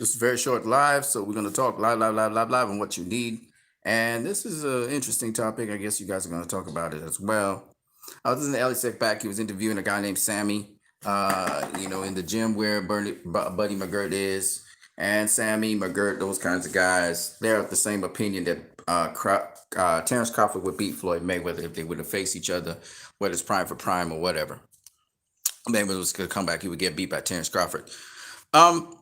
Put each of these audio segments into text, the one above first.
This is a very short live, so we're going to talk live on what you need. And this is an interesting topic. I guess you guys are going to talk about it as well. This is Ellie Sec back. He was interviewing a guy named Sammy, in the gym where Buddy McGirt is. And Sammy, McGirt, those kinds of guys, they're of the same opinion that Terence Crawford would beat Floyd Mayweather if they would have faced each other, whether it's prime for prime or whatever. Mayweather was going to come back, he would get beat by Terence Crawford. Um,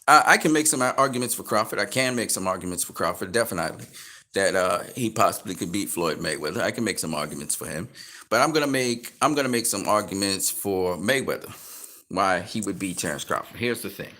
I can make some arguments for Crawford. I can make some arguments for Crawford, definitely, that he possibly could beat Floyd Mayweather. I can make some arguments for him, but I'm gonna make some arguments for Mayweather, why he would beat Terence Crawford. Here's the thing.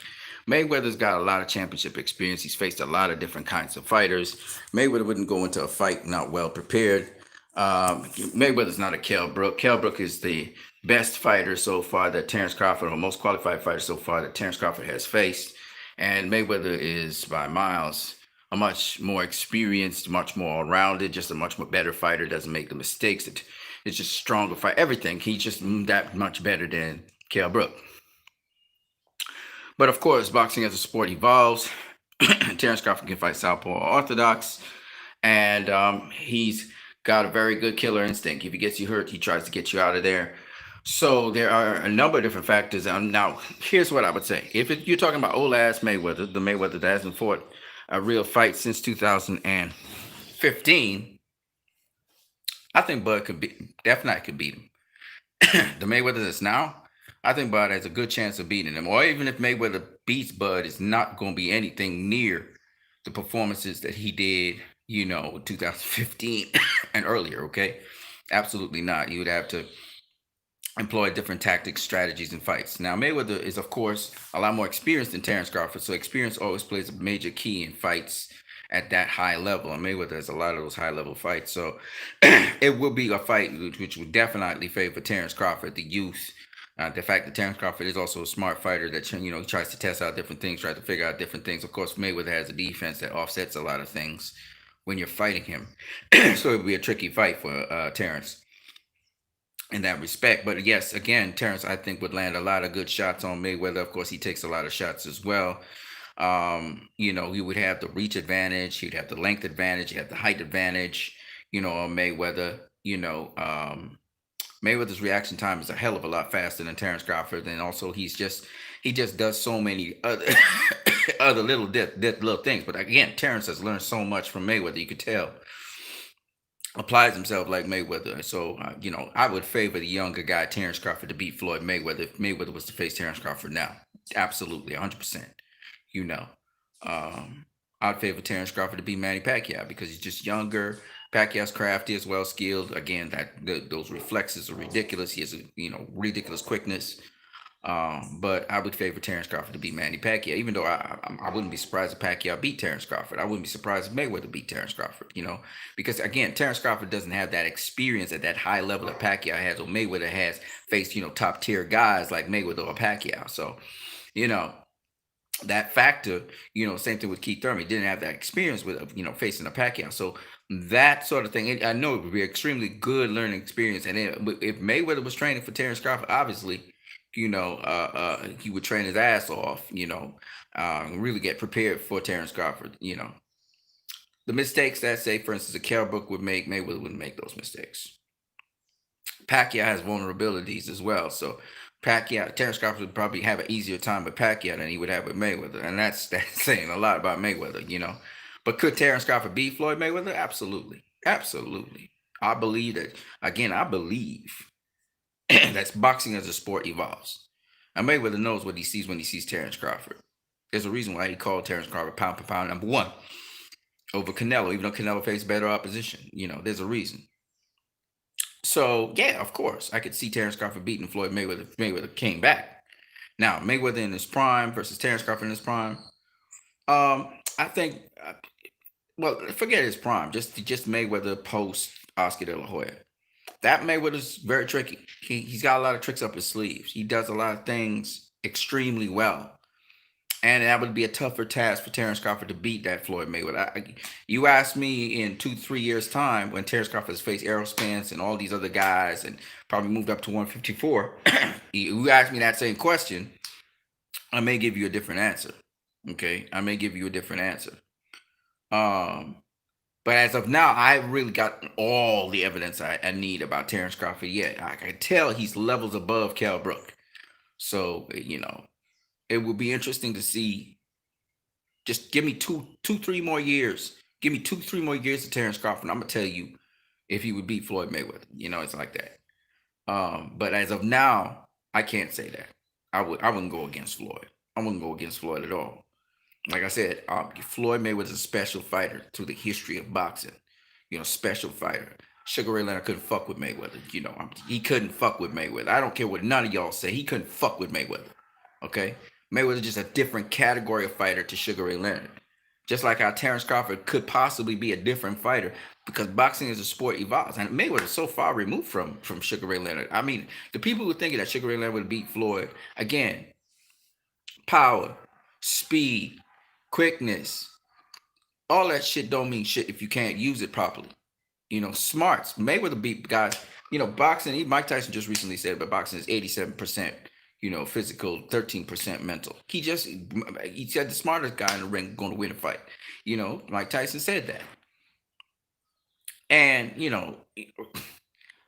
Mayweather's got a lot of championship experience. He's faced a lot of different kinds of fighters. Mayweather wouldn't go into a fight not well prepared. Mayweather's not a Kell Brook. Kell Brook is the best fighter so far that Terence Crawford, or most qualified fighter so far that Terence Crawford has faced. And Mayweather is by miles a much more experienced, much more rounded, just a much more better fighter. Doesn't make the mistakes. It's just stronger fight. Everything. He's just that much better than Kell Brook. But of course, boxing as a sport evolves. Terence Crawford can fight southpaw or orthodox, and he's got a very good killer instinct. If he gets you hurt, he tries to get you out of there. So there are a number of different factors. Now, here's what I would say: if you're talking about old ass Mayweather, the Mayweather that hasn't fought a real fight since 2015, I think Bud definitely could beat him. The Mayweather that's now, I think Bud has a good chance of beating him. Or even if Mayweather beats Bud, it's not going to be anything near the performances that he did, 2015 and earlier. Okay, absolutely not. You would have to employ different tactics, strategies, and fights. Now, Mayweather is, of course, a lot more experienced than Terence Crawford, so experience always plays a major key in fights at that high level. And Mayweather has a lot of those high level fights, so it will be a fight which would definitely favor Terence Crawford, the youth. The fact that Terence Crawford is also a smart fighter that he tries to test out different things, tries to figure out different things. Of course, Mayweather has a defense that offsets a lot of things when you're fighting him, so it would be a tricky fight for Terence in that respect. But yes, again, Terence, I think, would land a lot of good shots on Mayweather. Of course, he takes a lot of shots as well. He would have the reach advantage, he'd have the length advantage, he'd have the height advantage, on Mayweather. Mayweather's reaction time is a hell of a lot faster than Terence Crawford, and also he just does so many other other little things. But again, Terence has learned so much from Mayweather. You could tell applies himself like Mayweather. So, I would favor the younger guy, Terence Crawford, to beat Floyd Mayweather if Mayweather was to face Terence Crawford now. Absolutely, 100%. You know, I'd favor Terence Crawford to beat Manny Pacquiao because he's just younger. Pacquiao's crafty as well skilled. Again, those reflexes are ridiculous. He has a ridiculous quickness. But I would favor Terence Crawford to beat Manny Pacquiao, even though I wouldn't be surprised if Pacquiao beat Terence Crawford. I wouldn't be surprised if Mayweather beat Terence Crawford, because again, Terence Crawford doesn't have that experience at that high level that Pacquiao has, or Mayweather has faced, top tier guys like Mayweather or Pacquiao. So, you know, that factor, same thing with Keith Thurman. He didn't have that experience with, facing a Pacquiao. So that sort of thing, I know it would be an extremely good learning experience. And then, if Mayweather was training for Terence Crawford, obviously, he would train his ass off, really get prepared for Terence Crawford. The mistakes that, say, for instance, a Kell Brook would make, Mayweather wouldn't make those mistakes. Pacquiao has vulnerabilities as well. So Terence Crawford would probably have an easier time with Pacquiao than he would have with Mayweather, and that's saying a lot about Mayweather. But could Terence Crawford beat Floyd Mayweather? Absolutely, absolutely. I believe that. Again, I believe that's boxing as a sport evolves. And Mayweather knows what he sees when he sees Terence Crawford. There's a reason why he called Terence Crawford pound for pound number one over Canelo, even though Canelo faced better opposition. There's a reason. So yeah, of course, I could see Terence Crawford beating Floyd Mayweather if Mayweather came back. Now, Mayweather in his prime versus Terence Crawford in his prime. I think, well, forget his prime. Just Mayweather post Oscar De La Hoya. That Mayweather's very tricky. He's got a lot of tricks up his sleeves. He does a lot of things extremely well. And that would be a tougher task for Terence Crawford to beat that Floyd Mayweather. You ask me in 2-3 years' time, when Terence Crawford has faced Errol Spence and all these other guys and probably moved up to 154, you ask me that same question, I may give you a different answer. Okay, I may give you a different answer. Um, but as of now, I really got all the evidence I need about Terence Crawford. Yet I can tell he's levels above Kell Brook. So it will be interesting to see. Just give me 3 more years. Give me 3 more years of Terence Crawford. I'm gonna tell you if he would beat Floyd Mayweather. It's like that. But as of now, I can't say that. I wouldn't go against Floyd. I wouldn't go against Floyd at all. Like I said, Floyd Mayweather's a special fighter through the history of boxing. Special fighter. Sugar Ray Leonard couldn't fuck with Mayweather. He couldn't fuck with Mayweather. I don't care what none of y'all say. He couldn't fuck with Mayweather. Okay, Mayweather's just a different category of fighter to Sugar Ray Leonard. Just like how Terence Crawford could possibly be a different fighter because boxing as a sport evolves, and Mayweather is so far removed from Sugar Ray Leonard. I mean, the people who are thinking that Sugar Ray Leonard would beat Floyd again, power, speed, quickness, all that shit don't mean shit if you can't use it properly. Smarts. Mayweather beat guys. Boxing. Mike Tyson just recently said, but boxing is 87%. Physical, 13% mental. He said the smartest guy in the ring going to win a fight. Mike Tyson said that. And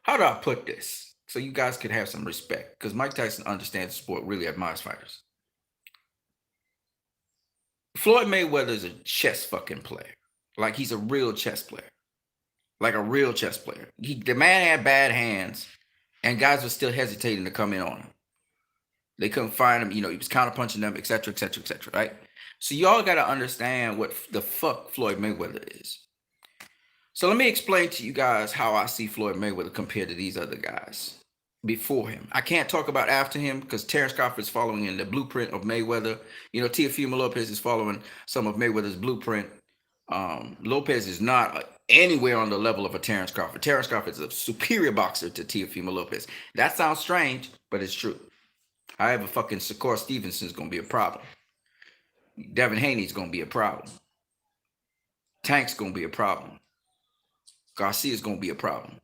how do I put this so you guys could have some respect? Because Mike Tyson understands the sport, really admires fighters. Floyd Mayweather is a chess fucking player. Like he's a real chess player. Like a real chess player. The man had bad hands, and guys were still hesitating to come in on him. They couldn't find him. He was counterpunching them, etc., etc., etc., right? So y'all got to understand what the fuck Floyd Mayweather is. So let me explain to you guys how I see Floyd Mayweather compared to these other guys before him. I can't talk about after him because Terence Crawford is following in the blueprint of Mayweather. Teofimo Lopez is following some of Mayweather's blueprint. Lopez is not anywhere on the level of a Terence Crawford. Terence Crawford is a superior boxer to Teofimo Lopez. That sounds strange, but it's true. However, fucking Shakur Stevenson is going to be a problem. Devin Haney's going to be a problem. Tank's going to be a problem. Garcia's going to be a problem.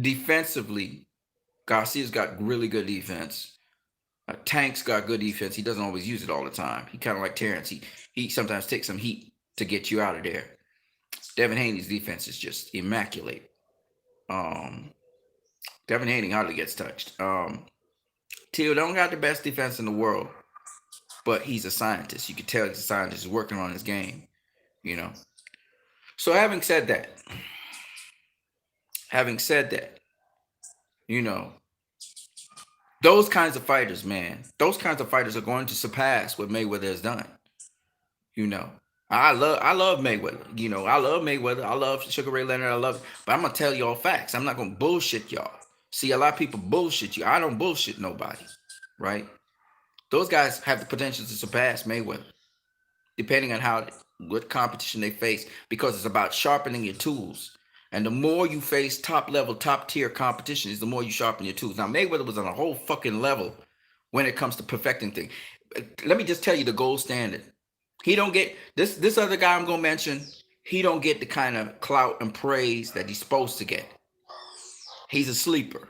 Defensively, Garcia's got really good defense. Tank's got good defense. He doesn't always use it all the time. He kind of like Terence. He sometimes takes some heat to get you out of there. Devin Haney's defense is just immaculate. Devin Haney hardly gets touched. Teal don't got the best defense in the world, but he's a scientist. You can tell he's a scientist. He's working on his game, So having said that, those kinds of fighters, man, those kinds of fighters are going to surpass what Mayweather has done. I love Mayweather. I love Mayweather. I love Sugar Ray Leonard. I love it. But I'm gonna tell y'all facts. I'm not gonna bullshit y'all. See, a lot of people bullshit you. I don't bullshit nobody, right? Those guys have the potential to surpass Mayweather, depending on what competition they face, because it's about sharpening your tools. And the more you face top level, top tier competition, is the more you sharpen your tools. Now, Mayweather was on a whole fucking level when it comes to perfecting things. Let me just tell you the gold standard. He don't get this other guy I'm gonna mention. He don't get the kind of clout and praise that he's supposed to get. He's a sleeper.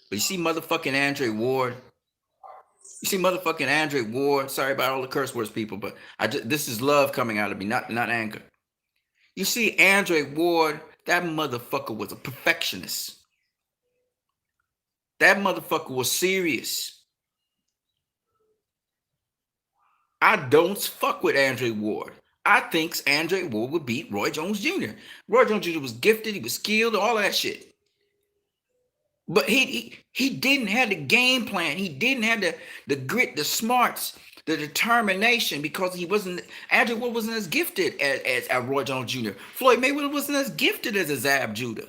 But you see motherfucking Andre Ward. Sorry about all the curse words, people, but this is love coming out of me, not anger. You see Andre Ward, that motherfucker was a perfectionist. That motherfucker was serious. I don't fuck with Andre Ward. I think Andre Ward would beat Roy Jones Jr. Roy Jones Jr. was gifted, he was skilled, all that shit. But he didn't have the game plan. He didn't have the grit, the smarts, the determination, because Andre Ward wasn't as gifted as Roy Jones Jr. Floyd Mayweather wasn't as gifted as a Zab Judah.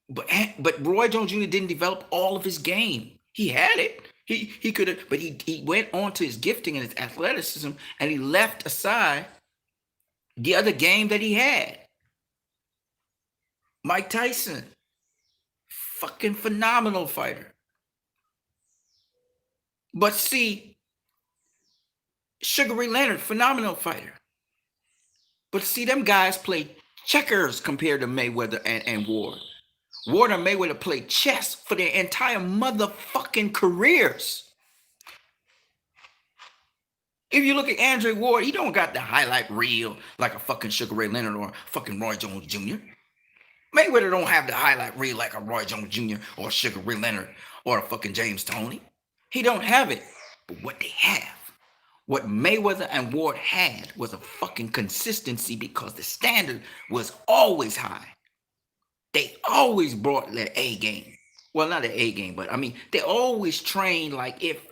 But Roy Jones Jr. didn't develop all of his game. He had it. He could have, but he went on to his gifting and his athleticism, and he left aside the other game that he had. Mike Tyson, fucking phenomenal fighter. But see, Sugar Ray Leonard, phenomenal fighter. But see, them guys play checkers compared to Mayweather and Ward. Ward and Mayweather played chess for their entire motherfucking careers. If you look at Andre Ward, he don't got the highlight reel like a fucking Sugar Ray Leonard or fucking Roy Jones Jr. Mayweather don't have the highlight reel like a Roy Jones Jr. or Sugar Ray Leonard or a fucking James Toney. He don't have it. But what they have, what Mayweather and Ward had was a fucking consistency because the standard was always high. They always brought their A game. Well, not their A game, but I mean, they always trained like if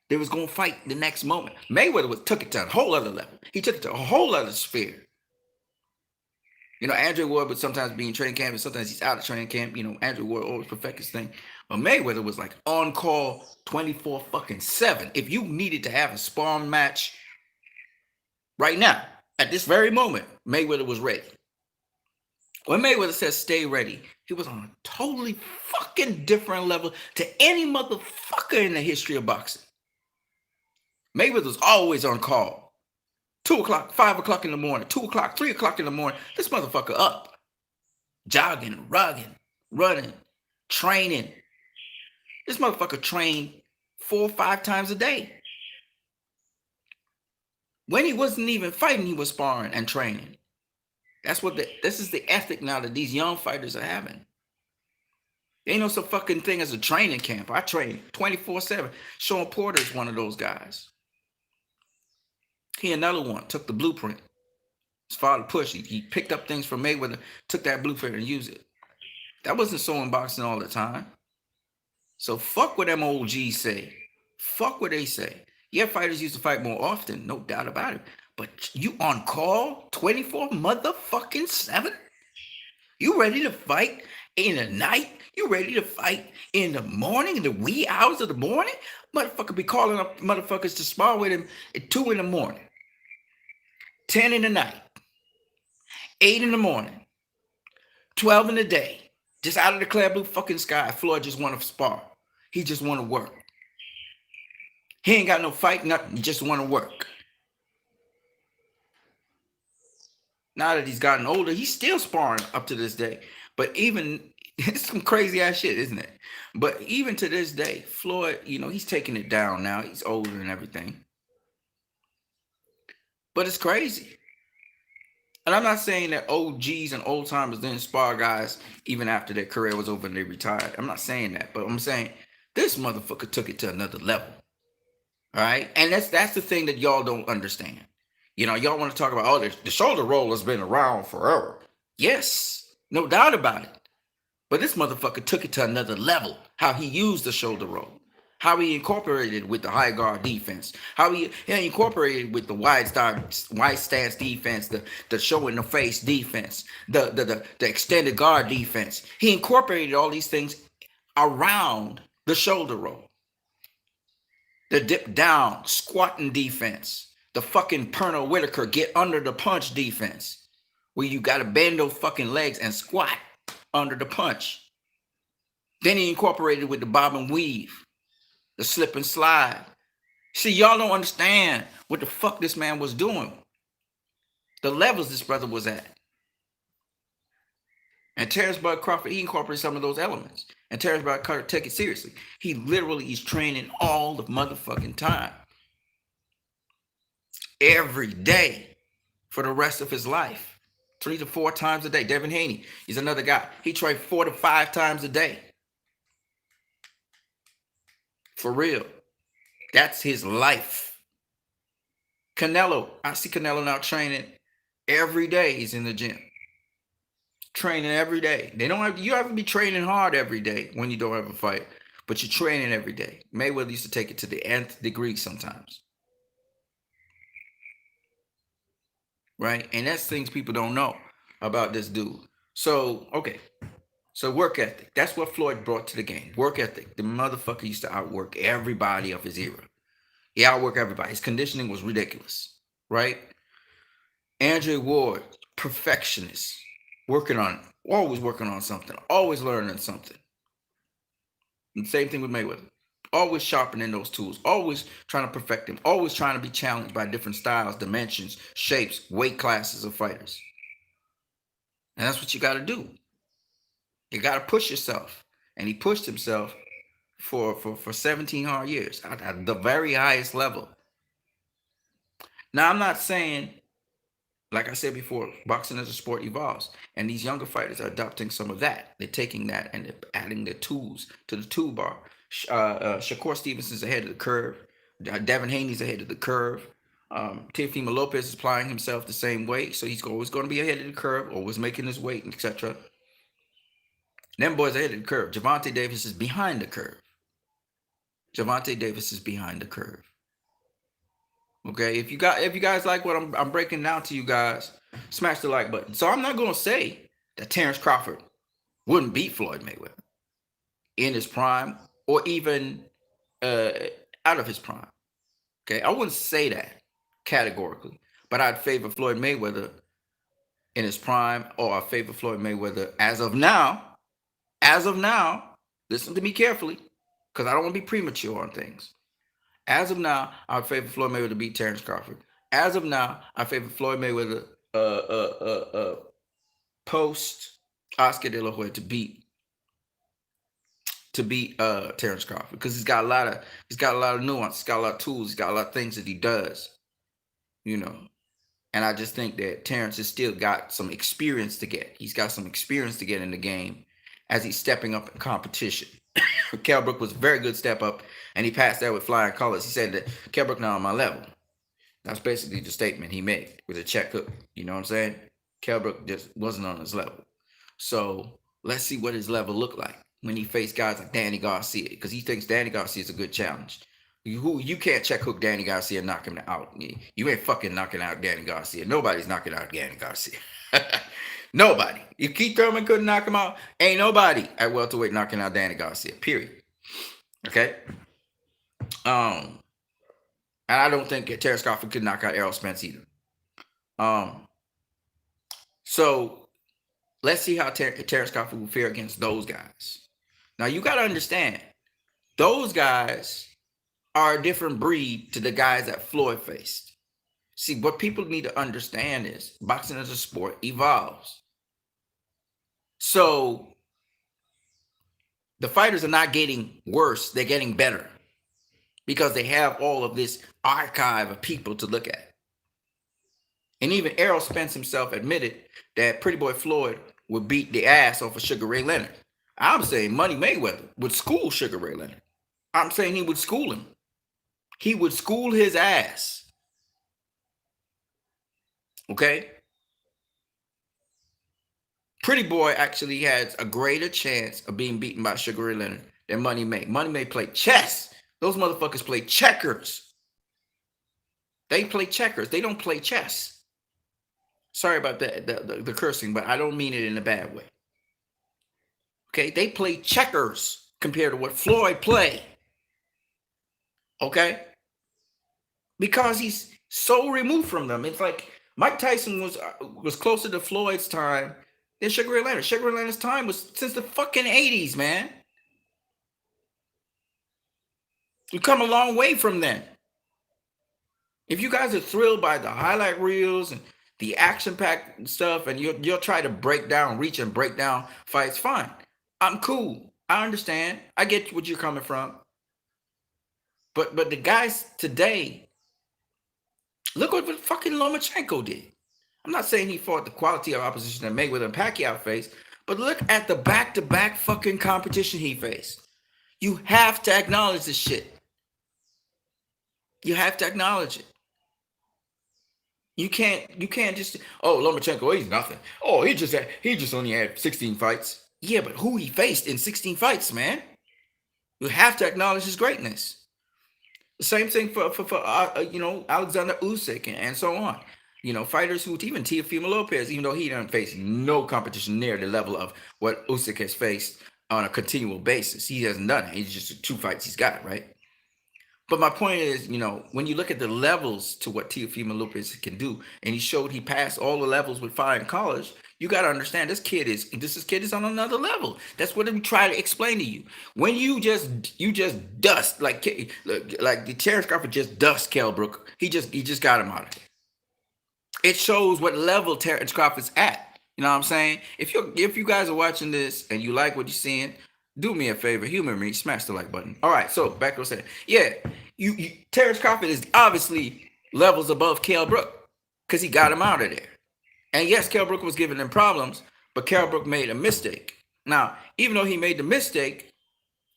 they was gonna fight the next moment. Mayweather took it to a whole other level. He took it to a whole other sphere. You know, Andrew Ward would sometimes be in training camp, and sometimes he's out of training camp. You know, Andrew Ward always perfect his thing. But Mayweather was like on call 24 fucking 7. If you needed to have a sparring match right now, at this very moment, Mayweather was ready. When Mayweather says stay ready, he was on a totally fucking different level to any motherfucker in the history of boxing. Mayweather was always on call. 2 o'clock, 5 o'clock in the morning, 2 o'clock, 3 o'clock in the morning. This motherfucker up. Jogging, rugging, running, training. This motherfucker trained 4 or 5 times a day. When he wasn't even fighting, he was sparring and training. This is the ethic now that these young fighters are having. There ain't no such fucking thing as a training camp. I train 24/7. Sean Porter is one of those guys. He another one, took the blueprint. His father pushed. He picked up things from Mayweather, took that blueprint and used it. That wasn't so in boxing all the time. So fuck what them old G's say. Fuck what they say. Yeah, fighters used to fight more often, no doubt about it. But you on call 24 motherfucking 7? You ready to fight in the night? You ready to fight in the morning, in the wee hours of the morning? Motherfucker be calling up motherfuckers to spar with him at 2 in the morning, 10 in the night, 8 in the morning, 12 in the day. Just out of the clear blue fucking sky, Floyd just want to spar. He just want to work. He ain't got no fight, nothing. He just want to work. Now that he's gotten older, he's still sparring up to this day. But even, it's some crazy ass shit, isn't it? But even to this day, Floyd, you know, he's taking it down now. He's older and everything. But it's crazy. And I'm not saying that OGs and old timers didn't spar guys even after their career was over and they retired. I'm not saying that. But I'm saying this motherfucker took it to another level. All right? And that's the thing that y'all don't understand. You know, y'all want to talk about, oh, the shoulder roll has been around forever. Yes, no doubt about it. But this motherfucker took it to another level. How he used the shoulder roll. How he incorporated with the high guard defense. How he incorporated with the wide stance defense, the show in the face defense, the extended guard defense. He incorporated all these things around the shoulder roll. The dip down, squatting defense. The fucking Pernell Whitaker get under the punch defense, where you got to bend those fucking legs and squat under the punch. Then he incorporated with the bob and weave, the slip and slide. See, y'all don't understand what the fuck this man was doing. The levels this brother was at. And Terence Crawford, he incorporated some of those elements. And Terence Crawford took it seriously. He literally is training all the motherfucking time. Every day for the rest of his life. 3 to 4 times a day. Devin Haney, he's another guy. He trained 4 to 5 times a day. For real. That's his life. Canelo, I see Canelo now training every day. He's in the gym. Training every day. You have to be training hard every day when you don't have a fight. But you're training every day. Mayweather used to take it to the nth degree sometimes. Right? And that's things people don't know about this dude. So, okay. So work ethic. That's what Floyd brought to the game. Work ethic. The motherfucker used to outwork everybody of his era. He outworked everybody. His conditioning was ridiculous. Right? Andre Ward, perfectionist. Always working on something. Always learning something. And same thing with Mayweather. Always sharpening those tools, always trying to perfect them, always trying to be challenged by different styles, dimensions, shapes, weight classes of fighters. And that's what you got to do. You got to push yourself. And he pushed himself for 17 hard years at the very highest level. Now, I'm not saying, like I said before, boxing as a sport evolves, and these younger fighters are adopting some of that. They're taking that and they're adding their tools to the toolbar. Shakur Stevenson's ahead of the curve. Devin Haney's ahead of the curve. Teofimo Lopez is applying himself the same way, so he's always going to be ahead of the curve, always making his weight, etc. Them boys are ahead of the curve. Gervonta Davis is behind the curve. Gervonta Davis is behind the curve. Okay, if you guys like what I'm breaking down to you guys, smash the like button. So I'm not gonna say that Terence Crawford wouldn't beat Floyd Mayweather in his prime or even uh, out of his prime. Okay, I wouldn't say that categorically, but I'd favor Floyd Mayweather in his prime, or I favor Floyd Mayweather as of now. As of now, listen to me carefully, because I don't want to be premature on things. As of now, I favor Floyd Mayweather to beat Terence Crawford. As of now, I favor Floyd Mayweather post Oscar De La Hoya to beat Terence Crawford, because he's got a lot of nuance, he's got a lot of tools, he's got a lot of things that he does, you know. And I just think that Terence has still got some experience to get. He's got some experience to get in the game as he's stepping up in competition. Kell Brook was a very good step up, and he passed that with flying colors. He said that Kell Brook not on my level. That's basically the statement he made with a check hook. You know what I'm saying? Kell Brook just wasn't on his level. So let's see what his level looked like when he faced guys like Danny Garcia, because he thinks Danny Garcia is a good challenge. You can't check hook Danny Garcia and knock him out. You ain't fucking knocking out Danny Garcia. Nobody's knocking out Danny Garcia. Nobody. If Keith Thurman couldn't knock him out, ain't nobody at welterweight knocking out Danny Garcia. Period. Okay. And I don't think Terence Crawford could knock out Errol Spence either. So let's see how Terence Crawford will fare against those guys. Now you got to understand, those guys are a different breed to the guys that Floyd faced. See, what people need to understand is boxing as a sport evolves. So the fighters are not getting worse, they're getting better, because they have all of this archive of people to look at. And even Errol Spence himself admitted that Pretty Boy Floyd would beat the ass off of Sugar Ray Leonard. I'm saying Money Mayweather would school Sugar Ray Leonard. I'm saying he would school him. He would school his ass. Okay? Pretty Boy actually has a greater chance of being beaten by Sugar Ray Leonard than Money May. Money May play chess. Those motherfuckers play checkers. They play checkers. They don't play chess. Sorry about the cursing, but I don't mean it in a bad way. Okay? They play checkers compared to what Floyd played. Okay? Because he's so removed from them. It's like Mike Tyson was closer to Floyd's time than Sugar Ray Leonard. Sugar Ray Leonard's time was since the fucking 80s, man. You come a long way from then. If you guys are thrilled by the highlight reels and the action-packed stuff, and you'll try to reach and break down fights, fine. I'm cool. I understand. I get what you're coming from. But the guys today, look what fucking Lomachenko did. I'm not saying he fought the quality of opposition that Mayweather and Pacquiao faced, but look at the back-to-back fucking competition he faced. You have to acknowledge this shit. You have to acknowledge it. You can't just, oh, Lomachenko, he's nothing. Oh, he just only had 16 fights. Yeah, but who he faced in 16 fights, man? You have to acknowledge his greatness. The same thing for Alexander Usyk and so on. You know, fighters who, even Teofimo Lopez, even though he doesn't face no competition near the level of what Usyk has faced on a continual basis. He hasn't done it. He's just 2 fights he's got, right? But my point is, when you look at the levels to what Teofimo Lopez can do, and he passed all the levels with fire in college, you got to understand this kid is on another level. That's what we try to explain to you. When you just dust like the Terence Crawford just dust Kell Brook, he just got him out of it. It shows what level Terence Crawford's at. You know what I'm saying? If you guys are watching this and you like what you're seeing, do me a favor, humor me, smash the like button. All right, so back to what I said. Yeah, Terrence Crawford is obviously levels above Kell Brook because he got him out of there. And yes, Kell Brook was giving them problems, but Kell Brook made a mistake. Now, even though he made the mistake,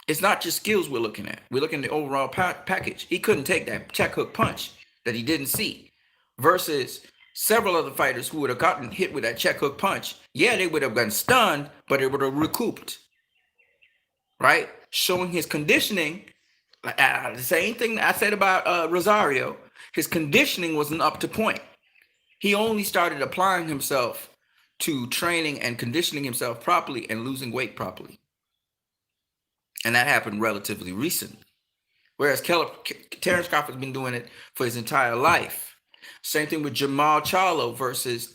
it's not just skills we're looking at. We're looking at the overall package. He couldn't take that check hook punch that he didn't see versus several other fighters who would have gotten hit with that check hook punch. Yeah, they would have gotten stunned, but they would have recouped, right? Showing his conditioning, the same thing I said about Rosario, his conditioning wasn't up to point. He only started applying himself to training and conditioning himself properly and losing weight properly. And that happened relatively recently. Whereas Terence Crawford's been doing it for his entire life. Same thing with Jamal Charlo versus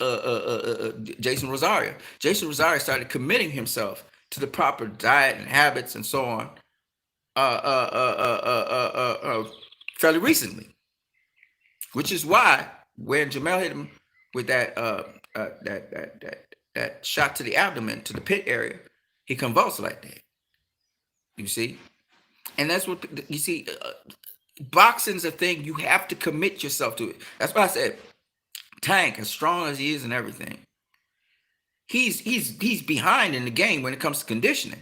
Jason Rosario. Jason Rosario started committing himself to the proper diet and habits and so on fairly recently, which is why when Jamal hit him with that shot to the abdomen, to the pit area, he convulsed like that. You see, and that's what you see. Boxing's a thing you have to commit yourself to it. That's why I said Tank, as strong as he is and everything, he's behind in the game when it comes to conditioning.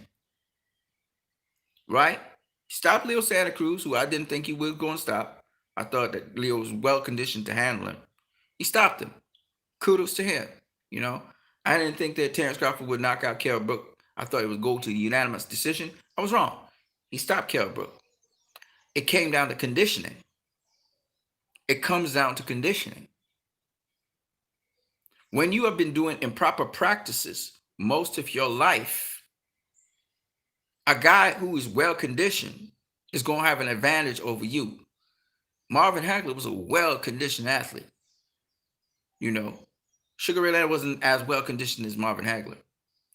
Right? Stop Leo Santa Cruz, who I didn't think he was going to stop. I thought that Leo was well conditioned to handle him. He stopped him. Kudos to him. You know, I didn't think that Terence Crawford would knock out Kell Brook. I thought it would go to a unanimous decision. I was wrong. He stopped Kell Brook. It came down to conditioning. It comes down to conditioning. When you have been doing improper practices most of your life, a guy who is well conditioned is going to have an advantage over you. Marvin Hagler was a well conditioned athlete. You know, Sugar Ray Leonard wasn't as well conditioned as Marvin Hagler.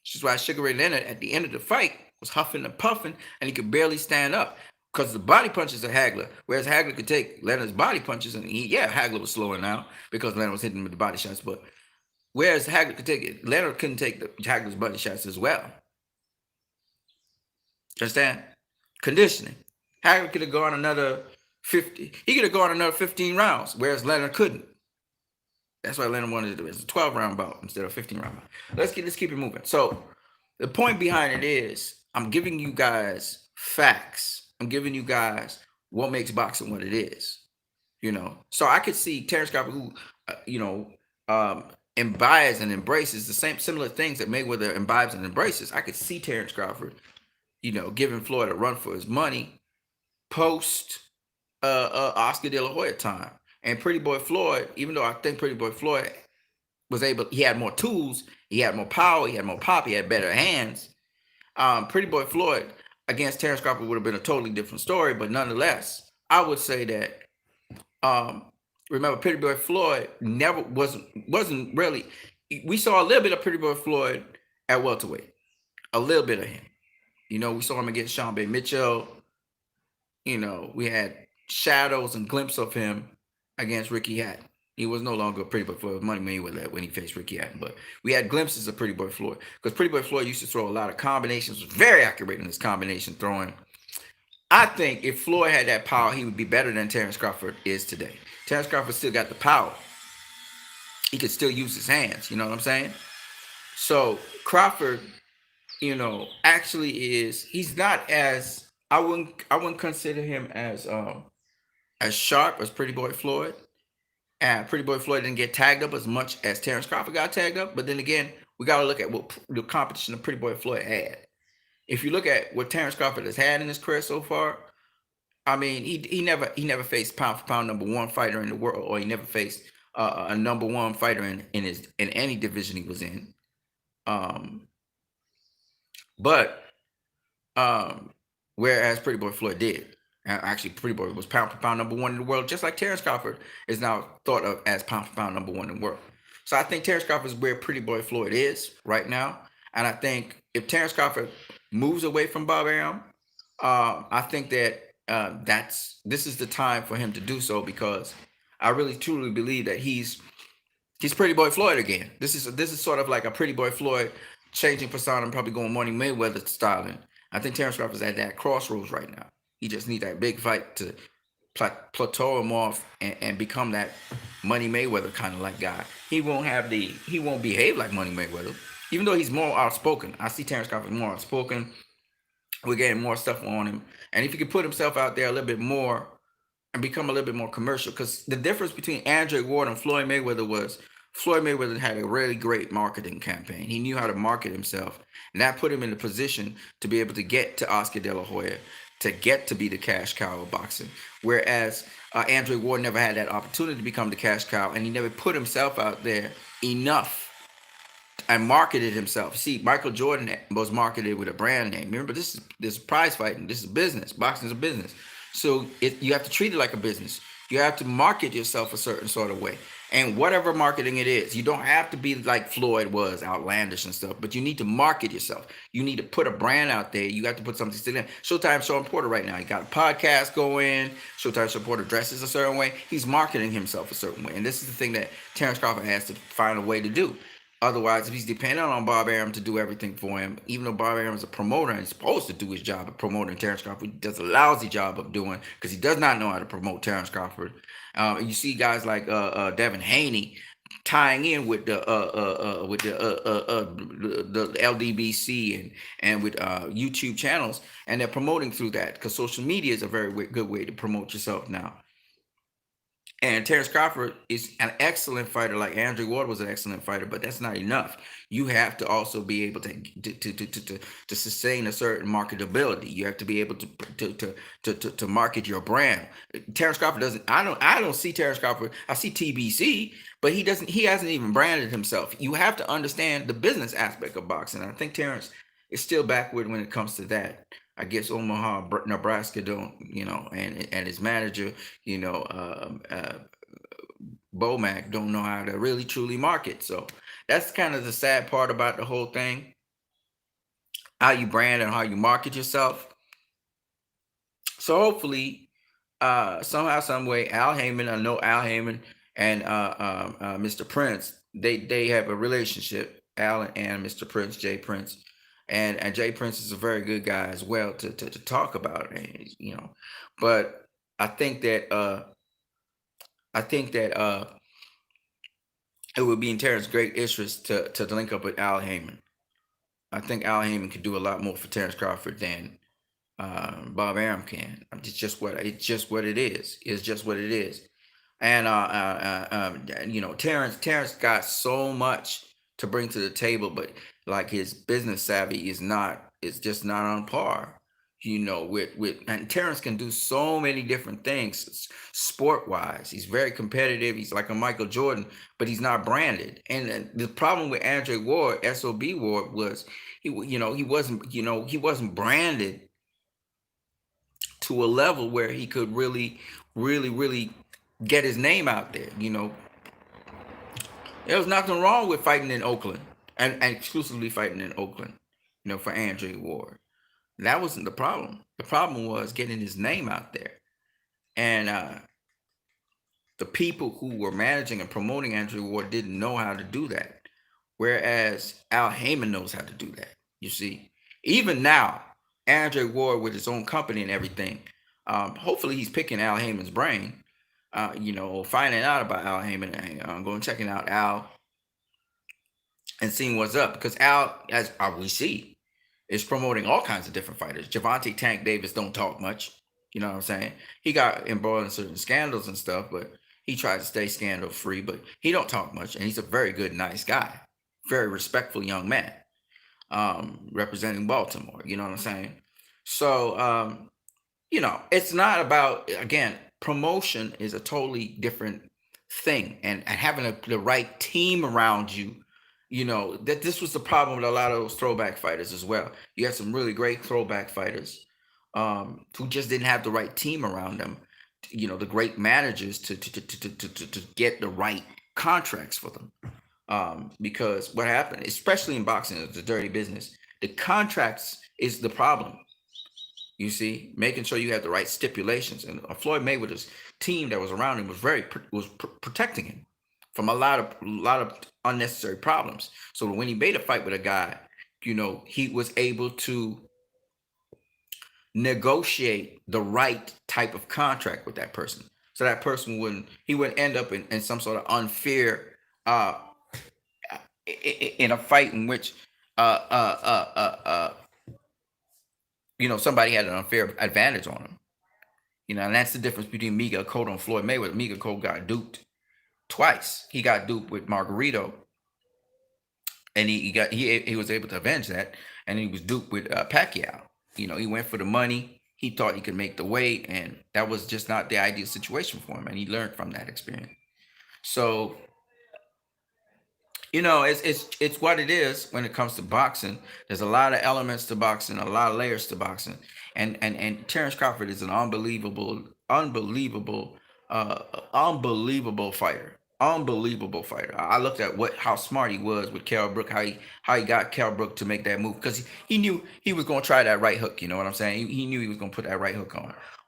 Which is why Sugar Ray Leonard at the end of the fight was huffing and puffing and he could barely stand up because the body punches of Hagler, whereas Hagler could take Leonard's body punches and Hagler was slowing down because Leonard was hitting him with the body shots, but whereas Hagler could take it, Leonard couldn't take Hagler's body shots as well. Understand? Conditioning. Hagler could have gone another 50. He could have gone another 15 rounds, whereas Leonard couldn't. That's why Leonard wanted to do it. It's a 12-round bout instead of 15-round bout. Let's keep it moving. So the point behind it is I'm giving you guys facts. I'm giving you guys what makes boxing what it is. You know, so I could see Terence Crawford, who, imbibes and embraces the same similar things that Mayweather imbibes and embraces. I could see Terence Crawford, giving Floyd a run for his money post Oscar De La Hoya time. And Pretty Boy Floyd, even though I think Pretty Boy Floyd he had more tools, he had more power, he had more pop, he had better hands. Pretty Boy Floyd against Terence Crawford would have been a totally different story, but nonetheless, I would say that remember Pretty Boy Floyd never wasn't really. We saw a little bit of Pretty Boy Floyd at welterweight, a little bit of him. We saw him against Sean Bay Mitchell. We had shadows and glimpses of him against Ricky Hatton. He was no longer Pretty Boy Floyd. Money Mayweather when he faced Ricky Hatton, but we had glimpses of Pretty Boy Floyd because Pretty Boy Floyd used to throw a lot of combinations. Was very accurate in his combination throwing. I think if Floyd had that power, he would be better than Terence Crawford is today. Terence Crawford still got the power. He could still use his hands. You know what I'm saying? So Crawford, actually he's not as I wouldn't consider him as sharp as Pretty Boy Floyd. And Pretty Boy Floyd didn't get tagged up as much as Terence Crawford got tagged up. But then again, we got to look at what the competition that Pretty Boy Floyd had. If you look at what Terence Crawford has had in his career so far, I mean, he never faced pound for pound number one fighter in the world, or he never faced a number one fighter in any division he was in. But whereas Pretty Boy Floyd did. Actually, Pretty Boy was pound for pound number one in the world, just like Terence Crawford is now thought of as pound for pound number one in the world. So I think Terence Crawford is where Pretty Boy Floyd is right now. And I think if Terence Crawford moves away from Bob Arum, I think that this is the time for him to do so, because I really truly believe that he's He's Pretty Boy Floyd again. This is sort of like a Pretty Boy Floyd changing persona and probably going Money Mayweather styling. I think Terence Crawford's at that crossroads right now. He just needs that big fight to plateau him off and become that Money Mayweather kind of like guy. He won't behave like Money Mayweather, even though he's more outspoken. I see Terence Crawford more outspoken. We're getting more stuff on him, and if he could put himself out there a little bit more and become a little bit more commercial, because the difference between Andre Ward and Floyd Mayweather was Floyd Mayweather had a really great marketing campaign. He knew how to market himself, and that put him in a position to be able to get to Oscar De La Hoya, to get to be the cash cow of boxing. Whereas Andre Ward never had that opportunity to become the cash cow, and he never put himself out there enough and marketed himself. See, Michael Jordan was marketed with a brand name. Remember, this is prize fighting. This is business. Boxing is a business. So you have to treat it like a business. You have to market yourself a certain sort of way. And whatever marketing it is, you don't have to be like Floyd was, outlandish and stuff, but you need to market yourself. You need to put a brand out there. You got to put something still in. Showtime Shawn Porter right now. He got a podcast going. Showtime Shawn Porter dresses a certain way. He's marketing himself a certain way. And this is the thing that Terence Crawford has to find a way to do. Otherwise, if he's dependent on Bob Arum to do everything for him, even though Bob Arum is a promoter and he's supposed to do his job of promoting Terence Crawford, he does a lousy job of doing because he does not know how to promote Terence Crawford. You see guys like Devin Haney tying in with the LDBC and with YouTube channels, and they're promoting through that because social media is a very good way to promote yourself now. And Terence Crawford is an excellent fighter, like Andre Ward was an excellent fighter, but that's not enough. You have to also be able to sustain a certain marketability. You have to be able to market your brand. Terence Crawford doesn't. I don't see Terence Crawford. I see TBC, but he doesn't. He hasn't even branded himself. You have to understand the business aspect of boxing. I think Terence is still backward when it comes to that. I guess Omaha, Nebraska don't, and his manager, Bomac don't know how to really truly market. So that's kind of the sad part about the whole thing. How you brand and how you market yourself. So hopefully, somehow, some way, Al Heyman, I know Al Heyman and Mr. Prince, they have a relationship, Al and Mr. Prince, Jay Prince. And Jay Prince is a very good guy as well to talk about it, But I think that it would be in Terrence's great interest to link up with Al Heyman. I think Al Heyman could do a lot more for Terence Crawford than Bob Arum can. It's just what it is. It's just what it is. And Terence got so much to bring to the table, but like his business savvy is just not on par. With and Terence can do so many different things sport wise. He's very competitive. He's like a Michael Jordan, but he's not branded. And the problem with Andre Ward, SOB Ward, was he wasn't branded to a level where he could really, really, really get his name out there. There was nothing wrong with fighting in Oakland and exclusively fighting in Oakland, for Andre Ward. That wasn't the problem. The problem was getting his name out there. And the people who were managing and promoting Andre Ward didn't know how to do that. Whereas Al Heyman knows how to do that. You see, even now, Andre Ward with his own company and everything, hopefully he's picking Al Heyman's brain, finding out about Al Heyman and going checking out Al and seeing what's up. Because Al, as we see, is promoting all kinds of different fighters. Javante Tank Davis don't talk much. You know what I'm saying? He got embroiled in certain scandals and stuff, but he tried to stay scandal free, but he don't talk much. And he's a very good, nice guy. Very respectful young man, representing Baltimore. You know what I'm saying? So, it's not about, again, promotion is a totally different thing. And having the right team around you, that this was the problem with a lot of those throwback fighters as well. You had some really great throwback fighters who just didn't have the right team around them, the great managers to get the right contracts for them. Because what happened, especially in boxing, it's a dirty business. The contracts is the problem. You see, making sure you have the right stipulations. And Floyd Mayweather's team that was around him was protecting him. from a lot of unnecessary problems. So when he made a fight with a guy, he was able to negotiate the right type of contract with that person. So that person wouldn't end up in some sort of unfair uh in a fight in which uh uh uh uh, uh somebody had an unfair advantage on him. And that's the difference between Miguel Cotto and Floyd Mayweather. Miguel Cotto got duped twice. He got duped with Margarito, and he was able to avenge that, and he was duped with Pacquiao. He went for the money. He thought he could make the weight, and that was just not the ideal situation for him, and he learned from that experience. So it's what it is when it comes to boxing. There's a lot of elements to boxing, a lot of layers to boxing, and Terence Crawford is an uh, unbelievable fighter. Unbelievable fighter. I looked at how smart he was with Kell Brook, how he got Kell Brook to make that move, because he knew he was going to try that right hook. You know what I'm saying? He knew he was going to put that right hook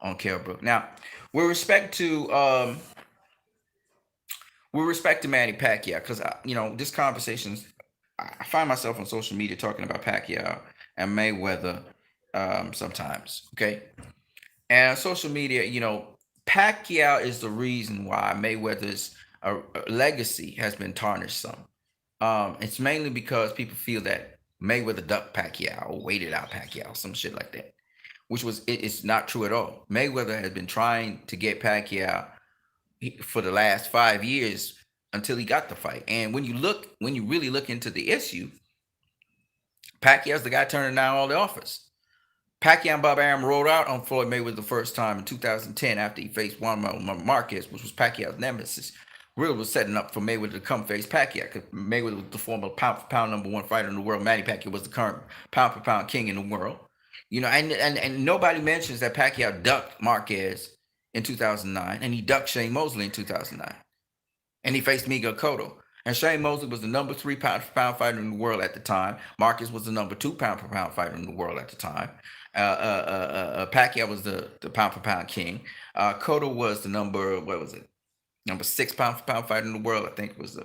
on Kell Brook. Now, with respect to Manny Pacquiao, because this conversation's, I find myself on social media talking about Pacquiao and Mayweather sometimes. Okay, and on social media, Pacquiao is the reason why Mayweather's legacy has been tarnished some. It's mainly because people feel that Mayweather ducked Pacquiao or waited out Pacquiao, some shit like that, which it's not true at all. Mayweather has been trying to get Pacquiao for the last 5 years until he got the fight. And when you really look into the issue, Pacquiao's the guy turning down all the offers. Pacquiao and Bob Arum rolled out on Floyd Mayweather the first time in 2010 after he faced Juan Marquez, which was Pacquiao's nemesis. Really was setting up for Mayweather to come face Pacquiao, because Mayweather was the former pound-for-pound #1 fighter in the world. Manny Pacquiao was the current pound-for-pound king in the world. And nobody mentions that Pacquiao ducked Marquez in 2009, and he ducked Shane Mosley in 2009. And he faced Miguel Cotto. And Shane Mosley was the #3 pound-for-pound fighter in the world at the time. Marcus was the #2 pound-for-pound fighter in the world at the time. Pacquiao was the pound-for-pound king. Cotto was the #6 pound-for-pound fighter in the world. I think it was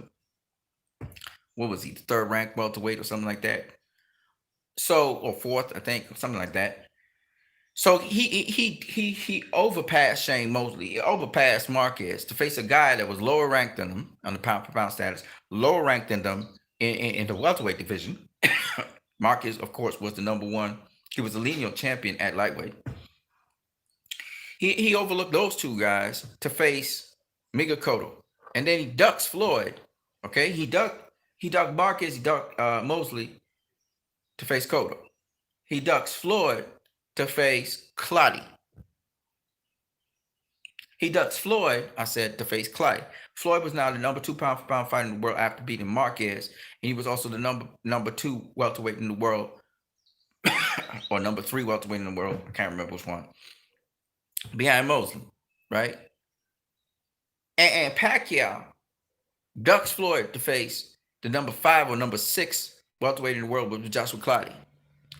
what was he, the third ranked welterweight or something like that. So, or fourth, I think, something like that. So he overpassed Shane Mosley. He overpassed Marquez to face a guy that was lower ranked than him on the pound for pound status, lower ranked than them in the welterweight division. Marquez, of course, was the #1. He was the lineal champion at lightweight. He overlooked those two guys to face Miguel Cotto, and then he ducks Floyd. Okay, he ducked Marquez, he ducked Mosley to face Cotto. He ducks Floyd to face Clotty. He ducks Floyd, I said, to face Clotty. Floyd was now the #2 pound-for-pound fighter in the world after beating Marquez, and he was also the number 2 welterweight in the world, or #3 welterweight in the world. I can't remember which one. Behind Mosley, right? And Pacquiao ducks Floyd to face the #5 or #6 welterweight in the world, which was Joshua Clotty.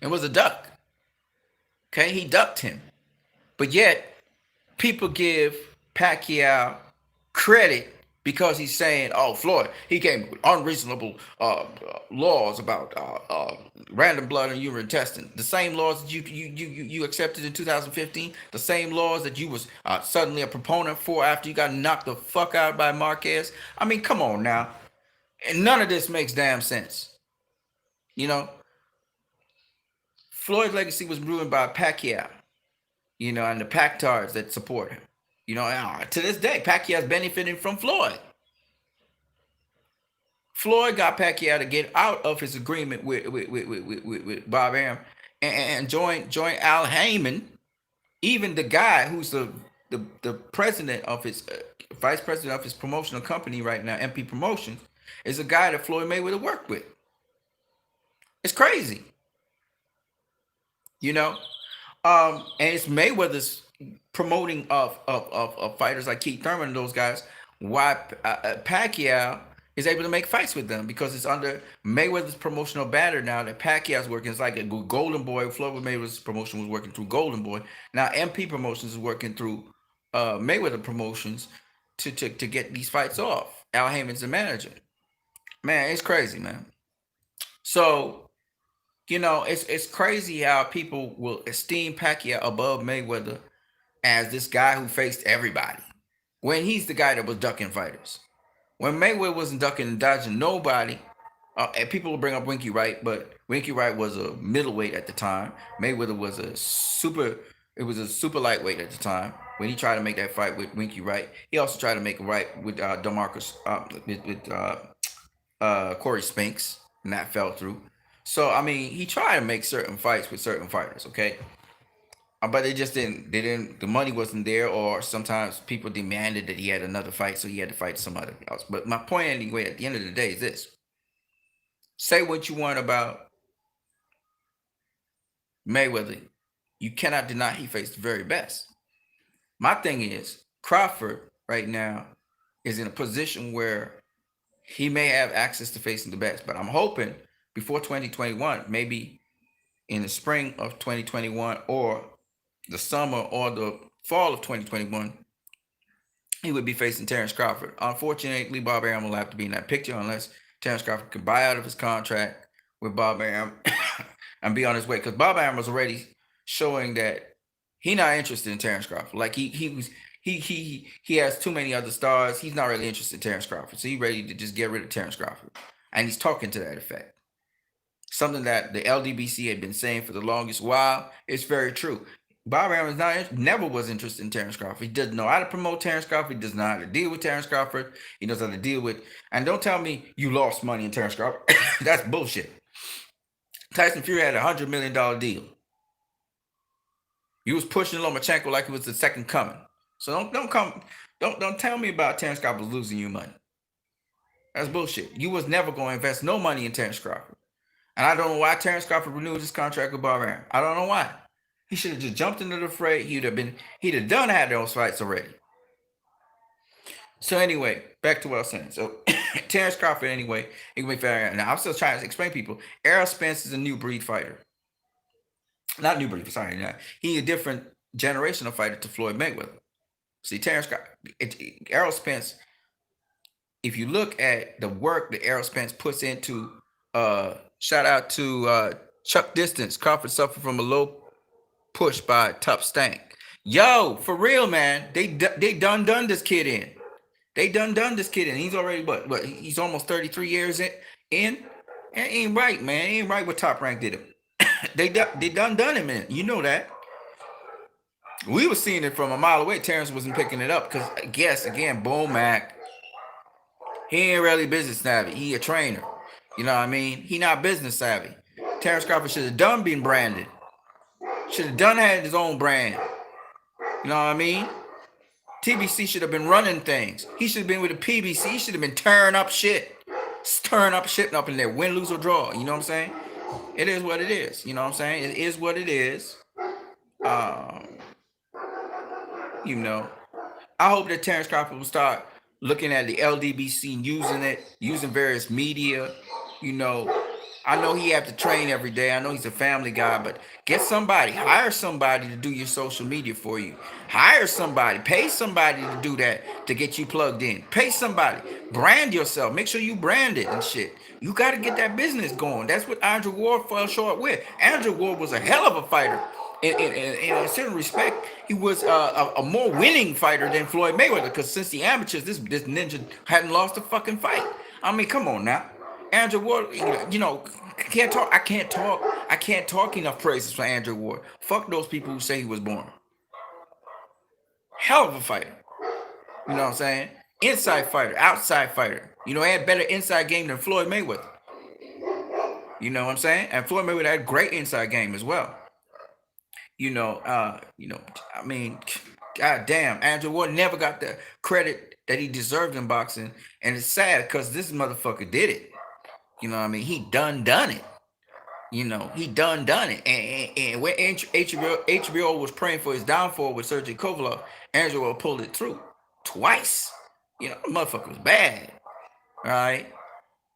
It was a duck. Okay, he ducked him. But yet, people give Pacquiao credit because he's saying, "Oh, Floyd, he came with unreasonable laws about random blood and urine testing. The same laws that you accepted in 2015, the same laws that you was suddenly a proponent for after you got knocked the fuck out by Marquez. I mean, come on now, and none of this makes damn sense. Floyd's legacy was ruined by Pacquiao, and the Pactards that support him. To this day, Pacquiao's benefiting from Floyd. Floyd got Pacquiao to get out of his agreement with Bob Arum and join Al Heyman. Even the guy who's the president of his vice president of his promotional company right now, MP Promotions, is a guy that Floyd Mayweather worked with. It's crazy. And it's Mayweather's promoting of fighters like Keith Thurman and those guys. Why Pacquiao is able to make fights with them, because it's under Mayweather's promotional banner now that Pacquiao's working. It's like a Golden Boy. Floyd Mayweather's promotion was working through Golden Boy. Now MP Promotions is working through Mayweather Promotions. to get these fights off. Al Heyman's the manager. Man, it's crazy, man. So it's crazy how people will esteem Pacquiao above Mayweather as this guy who faced everybody when he's the guy that was ducking fighters. When Mayweather wasn't ducking and dodging nobody, and people will bring up Winky Wright, but Winky Wright was a middleweight at the time. Mayweather was a super. It was a super lightweight at the time when he tried to make that fight with Winky Wright. He also tried to make a fight with Demarcus with Corey Spinks, and that fell through. So I mean, he tried to make certain fights with certain fighters, okay, but they just didn't. They didn't. The money wasn't there, or sometimes people demanded that he had another fight, so he had to fight somebody else. But my point anyway, at the end of the day, is this: say what you want about Mayweather, you cannot deny he faced the very best. My thing is Crawford right now is in a position where he may have access to facing the best, but I'm hoping before 2021, maybe in the spring of 2021 or the summer or the fall of 2021, he would be facing Terence Crawford. Unfortunately, Bob Arum will have to be in that picture unless Terence Crawford can buy out of his contract with Bob Arum and be on his way. Because Bob Arum was already showing that he's not interested in Terence Crawford. Like he has too many other stars. He's not really interested in Terence Crawford. So he's ready to just get rid of Terence Crawford. And he's talking to that effect. Something that the LDBC had been saying for the longest while. It's very true. Bob Arum never was interested in Terence Crawford. He doesn't know how to promote Terence Crawford. He does not know how to deal with Terence Crawford. He knows how to deal with. And don't tell me you lost money in Terence Crawford. That's bullshit. Tyson Fury had $100 million deal. You was pushing Lomachenko like it was the second coming. So don't tell me about Terence Crawford losing you money. That's bullshit. You was never going to invest no money in Terence Crawford. And I don't know why Terence Crawford renewed his contract with Bob Arum. I don't know why. He should have just jumped into the fray. He'd have done had those fights already. So anyway, back to what I was saying. So Terence Crawford, anyway, he can be fair. Now I'm still trying to explain to people. Errol Spence is a new breed fighter. Not new breed, sorry. Not. He's a different generation of fighter to Floyd Mayweather. See, Terence Crawford, Errol Spence, if you look at the work that Errol Spence puts into, shout out to Chuck Distance. Crawford suffered from a low push by Tough Stank. Yo, for real, man. They done this kid in. They done this kid in. He's already what? He's almost 33 years in. It ain't right, man. It ain't right what Top Rank did him. they done him in. You know that. We were seeing it from a mile away. Terence wasn't picking it up because I guess again, Boom Mac. He ain't really business savvy. He a trainer. You know what I mean? He not business savvy. Terence Crawford should have done been branded. Should have done had his own brand. You know what I mean? TBC should have been running things. He should have been with the PBC. He should have been tearing up shit. Stirring up shit up in there. Win, lose, or draw. You know what I'm saying? It is what it is. You know what I'm saying? It is what it is. You know. I hope that Terence Crawford will start looking at the LDBC and using it, using various media. You know, I know he have to train every day. I know he's a family guy, but get somebody, hire somebody to do your social media for you. Hire somebody, pay somebody to do that to get you plugged in. Pay somebody, brand yourself. Make sure you brand it and shit. You got to get that business going. That's what Andrew Ward fell short with. Andrew Ward was a hell of a fighter. In a certain respect, he was a more winning fighter than Floyd Mayweather because since the amateurs, this ninja hadn't lost a fucking fight. I mean, come on now. Andrew Ward, you know, I can't talk enough praises for Andrew Ward. Fuck those people who say he was born. Hell of a fighter. You know what I'm saying? Inside fighter, outside fighter. You know, he had better inside game than Floyd Mayweather. You know what I'm saying? And Floyd Mayweather had great inside game as well. You know, I mean, god damn, Andrew Ward never got the credit that he deserved in boxing. And it's sad because this motherfucker did it. You know what I mean? He done it. You know, he done it. And when HBO was praying for his downfall with Sergey Kovalev, Andrew pulled it through twice. You know, the motherfucker was bad. All right?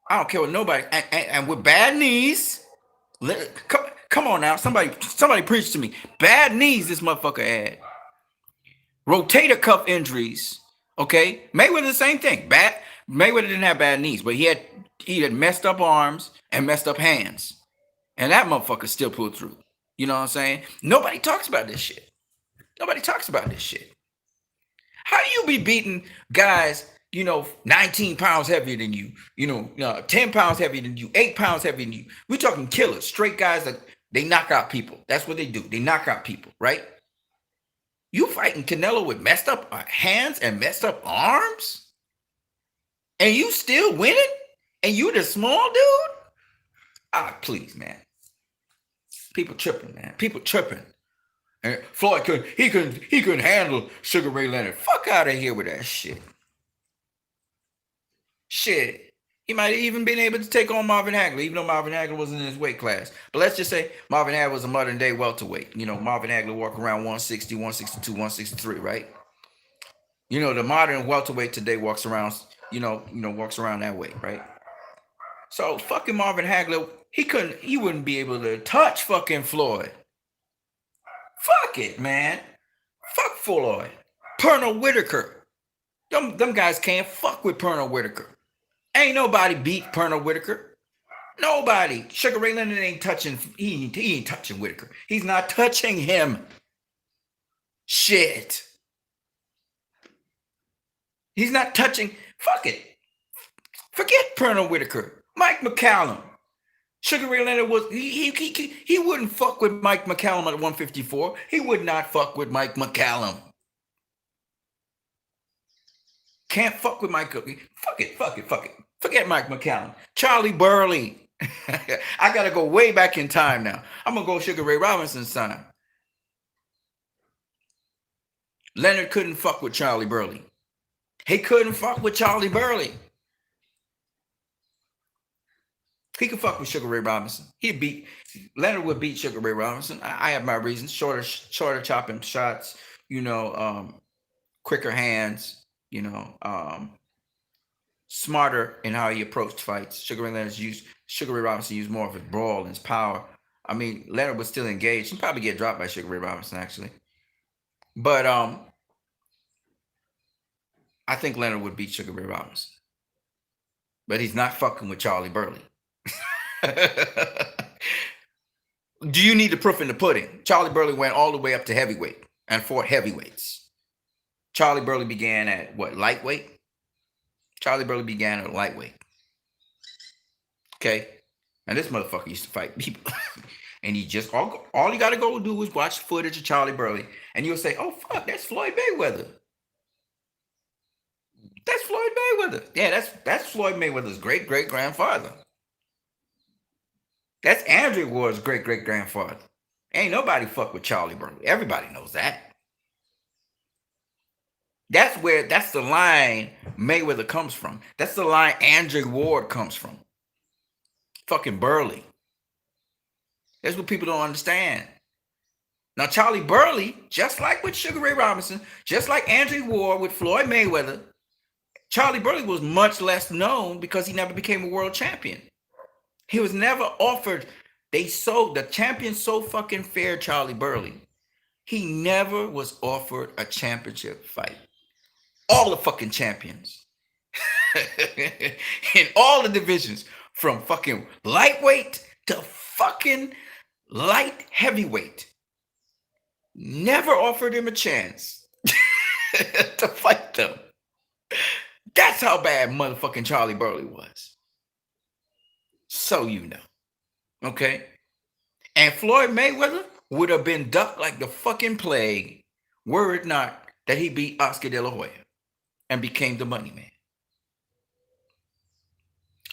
I don't care what nobody. And with bad knees, come on now. Somebody preach to me. Bad knees this motherfucker had. Rotator cuff injuries. Okay, Mayweather the same thing. Bad Mayweather didn't have bad knees, but he had messed up arms and messed up hands, and that motherfucker still pulled through. You know what I'm saying? Nobody talks about this shit. Nobody talks about this shit. How do you be beating guys, 19 pounds heavier than you, 10 pounds heavier than you, 8 pounds heavier than you? We're talking killers, straight guys that they knock out people. That's what they do. They knock out people, right? You fighting Canelo with messed up hands and messed up arms? And you still winning? And you the small dude? Ah, please, man. People tripping, man. People tripping. And Floyd couldn't handle Sugar Ray Leonard. Fuck out of here with that shit. Shit. He might have even been able to take on Marvin Hagler, even though Marvin Hagler wasn't in his weight class. But let's just say Marvin Hagler was a modern day welterweight. Marvin Hagler walk around 160, 162, 163, right? The modern welterweight today walks around, walks around that weight, right? So fucking Marvin Hagler, he wouldn't be able to touch fucking Floyd. Fuck it, man. Fuck Floyd. Pernell Whitaker. Them guys can't fuck with Pernell Whitaker. Ain't nobody beat Pernell Whitaker. Nobody. Sugar Ray Leonard ain't touching. He ain't touching Whitaker. He's not touching him. Shit. He's not touching. Fuck it. Forget Pernell Whitaker. Mike McCallum. Sugar Ray Leonard was he wouldn't fuck with Mike McCallum at 154. He would not fuck with Mike McCallum. Can't fuck with Mike. Fuck it. Forget Mike McCallum. Charlie Burley. I gotta go way back in time now. I'm gonna go Sugar Ray Robinson's time. Leonard couldn't fuck with Charlie Burley. He couldn't fuck with Charlie Burley. He could fuck with Sugar Ray Robinson. Leonard would beat Sugar Ray Robinson. I have my reasons. Shorter chopping shots, quicker hands, smarter in how he approached fights. Sugar Ray Robinson used more of his brawl and his power. I mean, Leonard was still engaged. He'd probably get dropped by Sugar Ray Robinson, actually. But I think Leonard would beat Sugar Ray Robinson. But he's not fucking with Charlie Burley. Do you need the proof in the pudding? Charlie Burley went all the way up to heavyweight and fought heavyweights. Charlie Burley began at what, lightweight? Charlie Burley began at lightweight. Okay? And this motherfucker used to fight people. And he just, all you got to go do is watch footage of Charlie Burley. And you'll say, oh, fuck, that's Floyd Mayweather. That's Floyd Mayweather. Yeah, that's Floyd Mayweather's great-great-grandfather. That's Andre Ward's great-great-grandfather. Ain't nobody fuck with Charlie Burley. Everybody knows that. That's the line Mayweather comes from. That's the line Andre Ward comes from. Fucking Burley. That's what people don't understand. Now, Charlie Burley, just like with Sugar Ray Robinson, just like Andre Ward with Floyd Mayweather, Charlie Burley was much less known because he never became a world champion. He was never offered. The champion so fucking fair, Charlie Burley. He never was offered a championship fight. All the fucking champions in all the divisions, from fucking lightweight to fucking light heavyweight, never offered him a chance to fight them. That's how bad motherfucking Charlie Burley was. So you know. Okay? And Floyd Mayweather would have been ducked like the fucking plague were it not that he beat Oscar De La Hoya and became the money man.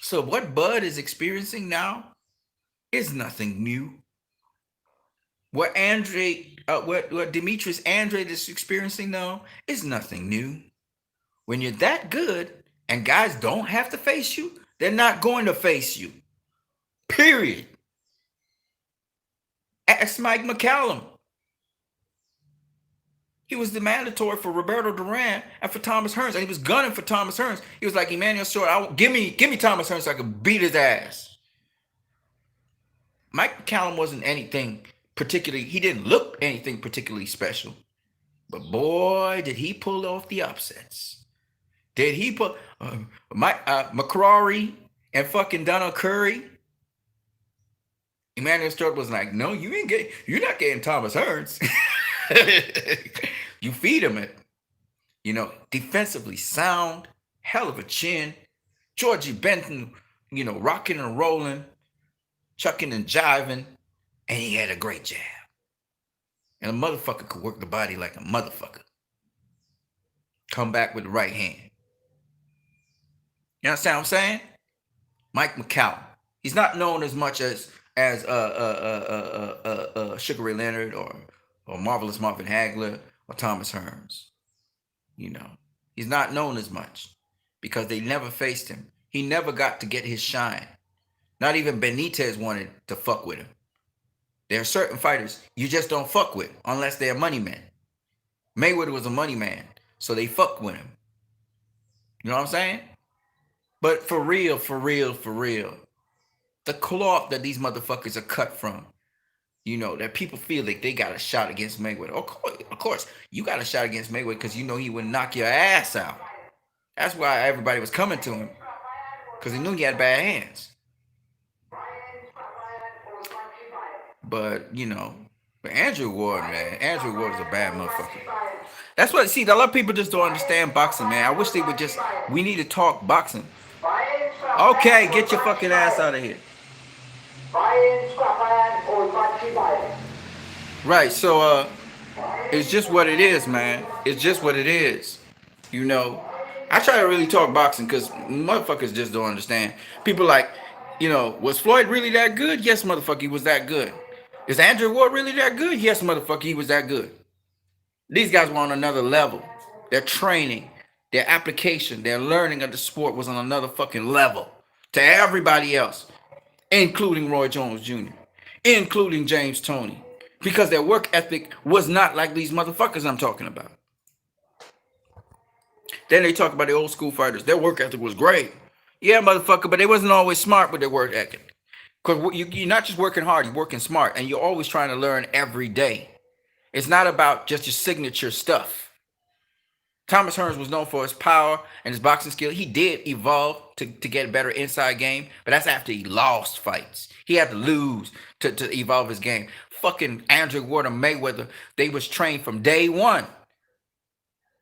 So what Bud is experiencing now is nothing new. What Demetrius Andrade is experiencing now is nothing new. When you're that good and guys don't have to face you, they're not going to face you. Period. Ask Mike McCallum. He was the mandatory for Roberto Duran and for Thomas Hearns, and he was gunning for Thomas Hearns. He was like, Emmanuel Short, give me Thomas Hearns so I could beat his ass. Mike McCallum wasn't anything particularly, he didn't look anything particularly special. But boy, did he pull off the upsets. Did he put McCrory and fucking Donald Curry? Emmanuel Stewart was like, no, you're not getting Thomas Hearns. You feed him it. Defensively sound, hell of a chin. Georgie Benton, rocking and rolling, chucking and jiving, and he had a great jab. And a motherfucker could work the body like a motherfucker. Come back with the right hand. You understand what I'm saying? Mike McCallum. He's not known as much as Sugar Ray Leonard or Marvelous Marvin Hagler or Thomas Hearns. He's not known as much because they never faced him. He never got to get his shine. Not even Benitez wanted to fuck with him. There are certain fighters you just don't fuck with unless they're money men. Mayweather was a money man, so they fucked with him. You know what I'm saying? But for real, the cloth that these motherfuckers are cut from, that people feel like they got a shot against Mayweather. Of course, you got a shot against Mayweather because he would knock your ass out. That's why everybody was coming to him, because he knew he had bad hands. But Andrew Ward, man, Andrew Ward is a bad motherfucker. That's what, see, a lot of people just don't understand boxing, man. I wish they would we need to talk boxing. Okay, get your fucking ass out of here. Right, so it's just what it is, man. It's just what it is. I try to really talk boxing because motherfuckers just don't understand. People like, was Floyd really that good? Yes, motherfucker, he was that good. Is Andrew Ward really that good? Yes, motherfucker, he was that good. These guys were on another level. Their training, their application, their learning of the sport was on another fucking level to everybody else, including Roy Jones Jr., including James Toney, because their work ethic was not like these motherfuckers I'm talking about. Then they talk about the old school fighters. Their work ethic was great. Yeah, motherfucker, but they wasn't always smart with their work ethic. Because you're not just working hard, you're working smart, and you're always trying to learn every day. It's not about just your signature stuff. Thomas Hearns was known for his power and his boxing skill. He did evolve to get a better inside game, but that's after he lost fights. He had to lose to evolve his game. Fucking Andrew Ward and Mayweather, they was trained from day one.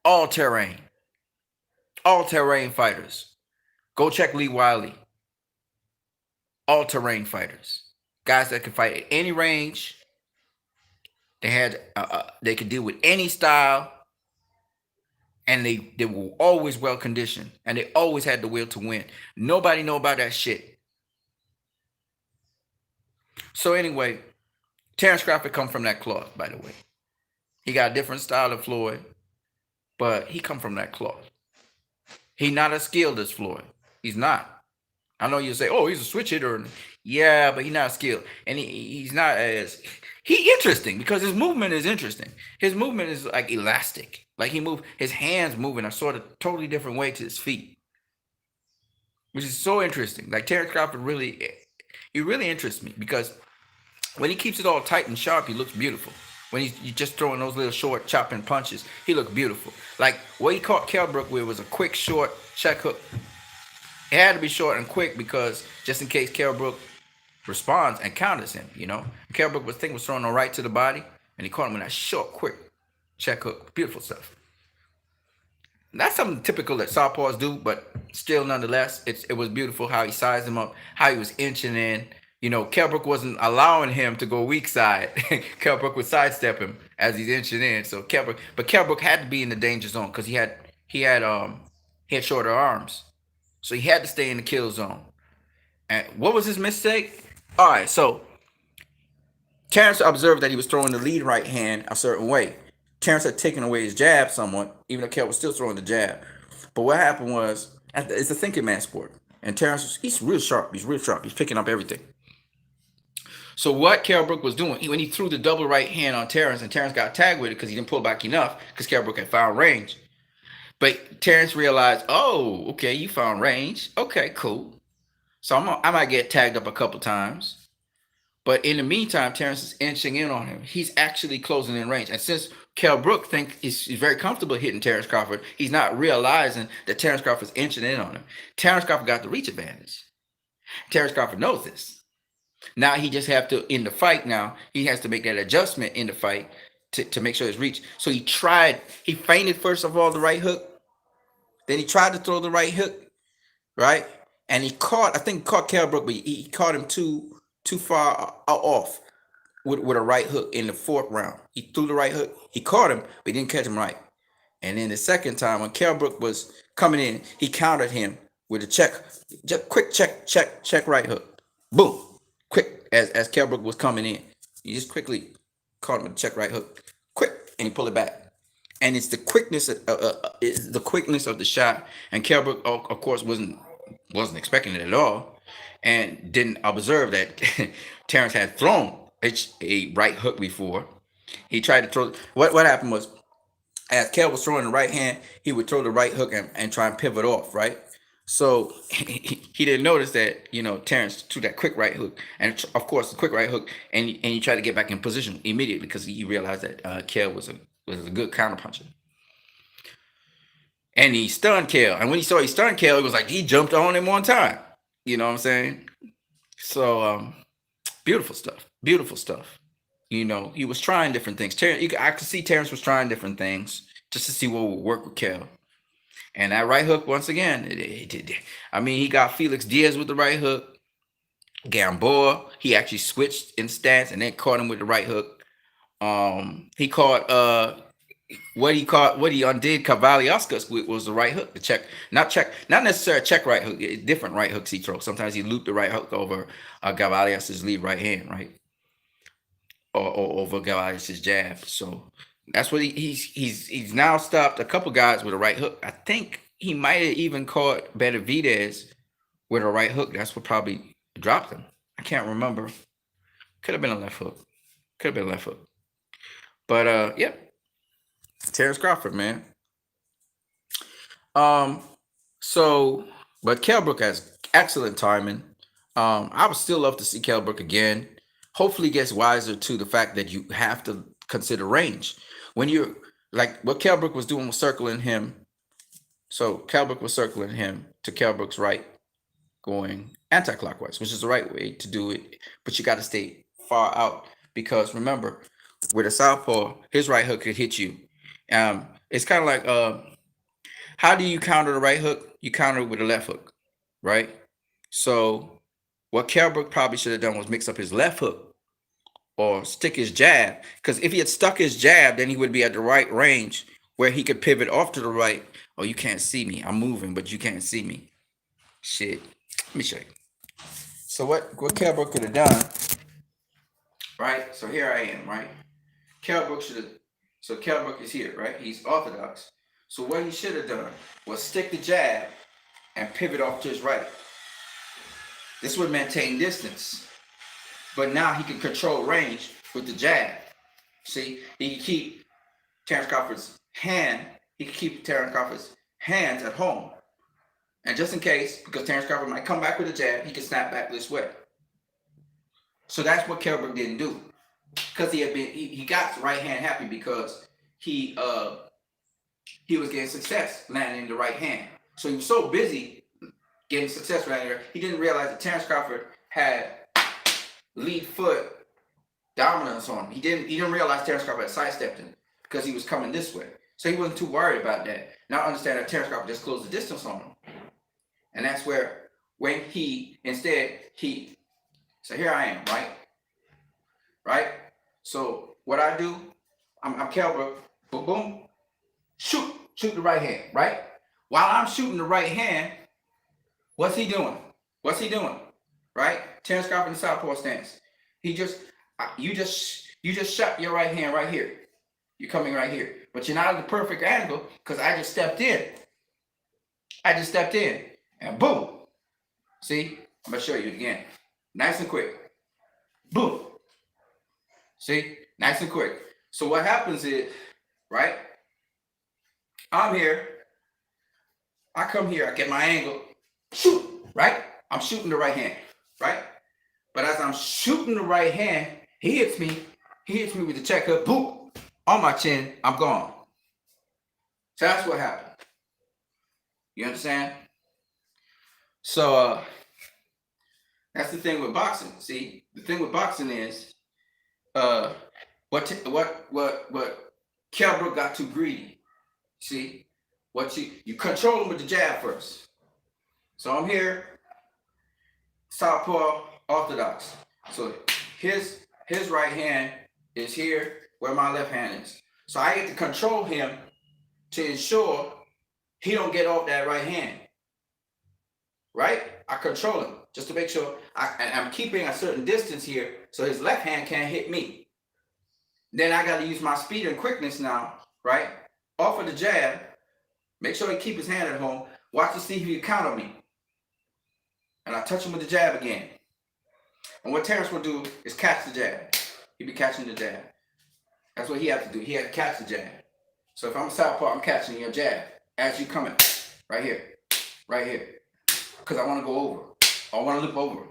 All terrain fighters. Go check Lee Wiley. All terrain fighters. Guys that could fight at any range. They could deal with any style. And they were always well conditioned. And they always had the will to win. Nobody know about that shit. So anyway, Terence Crawford come from that cloth, by the way. He got a different style of Floyd, but he come from that cloth. He not as skilled as Floyd. He's not. I know you say, oh, he's a switch hitter. Yeah, but he's not skilled. And he's not as... He interesting because his movement is interesting. His movement is like elastic. Like his hands moving a sort of totally different way to his feet. Which is so interesting. Like Terence Crawford really interests me because when he keeps it all tight and sharp, he looks beautiful. When he's just throwing those little short chopping punches, he looked beautiful. Like what he caught Kell Brook with was a quick, short check hook. It had to be short and quick because just in case Kell Brook responds and counters him, Kell Brook was throwing a right to the body, and he caught him with that short, quick check hook. Beautiful stuff. That's something typical that southpaws do, but still, nonetheless, it was beautiful how he sized him up, how he was inching in. Kell Brook wasn't allowing him to go weak side. Kell Brook would sidestep him as he's inching in. So Kell Brook had to be in the danger zone because he had shorter arms, so he had to stay in the kill zone. And what was his mistake? All right, so Terence observed that he was throwing the lead right hand a certain way. Terence had taken away his jab somewhat, even though Kell was still throwing the jab. But what happened was, it's a thinking man sport. And Terence, he's real sharp. He's picking up everything. So what Kell Brook was doing, when he threw the double right hand on Terence, and Terence got tagged with it because he didn't pull back enough, because Kell Brook had found range. But Terence realized, oh, okay, you found range. Okay, cool. So I might get tagged up a couple times. But in the meantime, Terence is inching in on him. He's actually closing in range. And since Kell Brook think he's very comfortable hitting Terence Crawford. He's not realizing that Terence Crawford's inching in on him. Terence Crawford got the reach advantage. Terence Crawford knows this. Now he just have to, in the fight now, he has to make that adjustment in the fight to make sure it's reach. So he feinted first of all the right hook. Then he tried to throw the right hook, right? And I think he caught Kell Brook, but he caught him too far off with a right hook in the fourth round. He threw the right hook. He caught him, but he didn't catch him right. And then the second time when Kell Brook was coming in, he countered him with a just quick check right hook. Boom. Quick as Kell Brook was coming in. He just quickly caught him with a check right hook. Quick, and he pulled it back. And it's the quickness of the shot. And Kell Brook, of course, wasn't expecting it at all, and didn't observe that Terence had thrown a right hook before. He tried to throw. What happened was, as Kell was throwing the right hand, he would throw the right hook and try and pivot off, right? So he didn't notice that, Terence threw that quick right hook, and of course the quick right hook, and he tried to get back in position immediately because he realized that Kell was a good counterpuncher, and he stunned Kell. And when he saw he stunned Kell, it was like he jumped on him one time. You know what I'm saying? So beautiful stuff, beautiful stuff. He was trying different things. I could see Terence was trying different things just to see what would work with Kell. And that right hook, once again, he got Felix Diaz with the right hook. Gamboa, he actually switched in stance and then caught him with the right hook. He caught what he undid Cavaliauskas with was the right hook, not necessarily check right hook, different right hooks he throws. Sometimes he looped the right hook over Cavaliauskas' lead right hand, right, or over Cavaliauskas' jab. So that's what he's now stopped a couple guys with a right hook. I think he might have even caught Benavidez with a right hook. That's what probably dropped him. I can't remember. Could have been a left hook. But yeah. Terence Crawford, man. But Kell Brook has excellent timing. I would still love to see Kell Brook again. Hopefully, he gets wiser to the fact that you have to consider range when you're like what Kell Brook was doing was circling him. So Kell Brook was circling him to Kell Brook's right, going anti-clockwise, which is the right way to do it. But you got to stay far out because remember, with a southpaw, his right hook could hit you. It's kind of like how do you counter the right hook? You counter it with a left hook, right? So what Kell Brook probably should have done was mix up his left hook or stick his jab, because if he had stuck his jab, then he would be at the right range where he could pivot off to the right. Oh, you can't see me. I'm moving, but you can't see me. Shit. Let me show you. So what Kell Brook could have done, right? So here I am, right? Kell Brook is here, right? He's orthodox. So what he should have done was stick the jab and pivot off to his right. This would maintain distance. But now he can control range with the jab. See, he can keep Terence Crawford's hands at home. And just in case, because Terence Crawford might come back with a jab, he can snap back this way. So that's what Kell Brook didn't do. Because he got the right hand happy because he was getting success landing in the right hand. So he was so busy getting success right there, he didn't realize that Terence Crawford had lead foot dominance on him. He didn't realize Terence Crawford had sidestepped him because he was coming this way. So he wasn't too worried about that. Now understand that Terence Crawford just closed the distance on him. And that's where when so here I am, right? Right? So what I do, I'm Kell Brook, boom, boom, shoot the right hand, right? While I'm shooting the right hand, what's he doing? Right? Terence Crawford in the southpaw stance. You just shot your right hand right here. You're coming right here. But you're not at the perfect angle because I just stepped in. And boom. See? I'm going to show you again. Nice and quick. Boom. See? Nice and quick. So what happens is, right? I'm here. I come here. I get my angle. Shoot. Right? I'm shooting the right hand. Right? But as I'm shooting the right hand, he hits me with the check hook. Boom. on my chin, I'm gone. So that's what happened. You understand? So that's the thing with boxing. See, the thing with boxing is uh, what Kell Brook got too greedy. See, what you control him with the jab first. So I'm here, southpaw, orthodox. So his right hand is here where my left hand is. So I get to control him to ensure he don't get off that right hand. Right? I control him just to make sure I'm keeping a certain distance here so his left hand can't hit me. Then I got to use my speed and quickness now, right? Off of the jab, make sure he keep his hand at home. Watch to see if he can counter me. And I touch him with the jab again. And what Terence will do is catch the jab. He'll be catching the jab. That's what he has to do. He has to catch the jab. So if I'm a southpaw, I'm catching your jab as you coming. Right here. Right here. Because I want to go over. I want to loop over.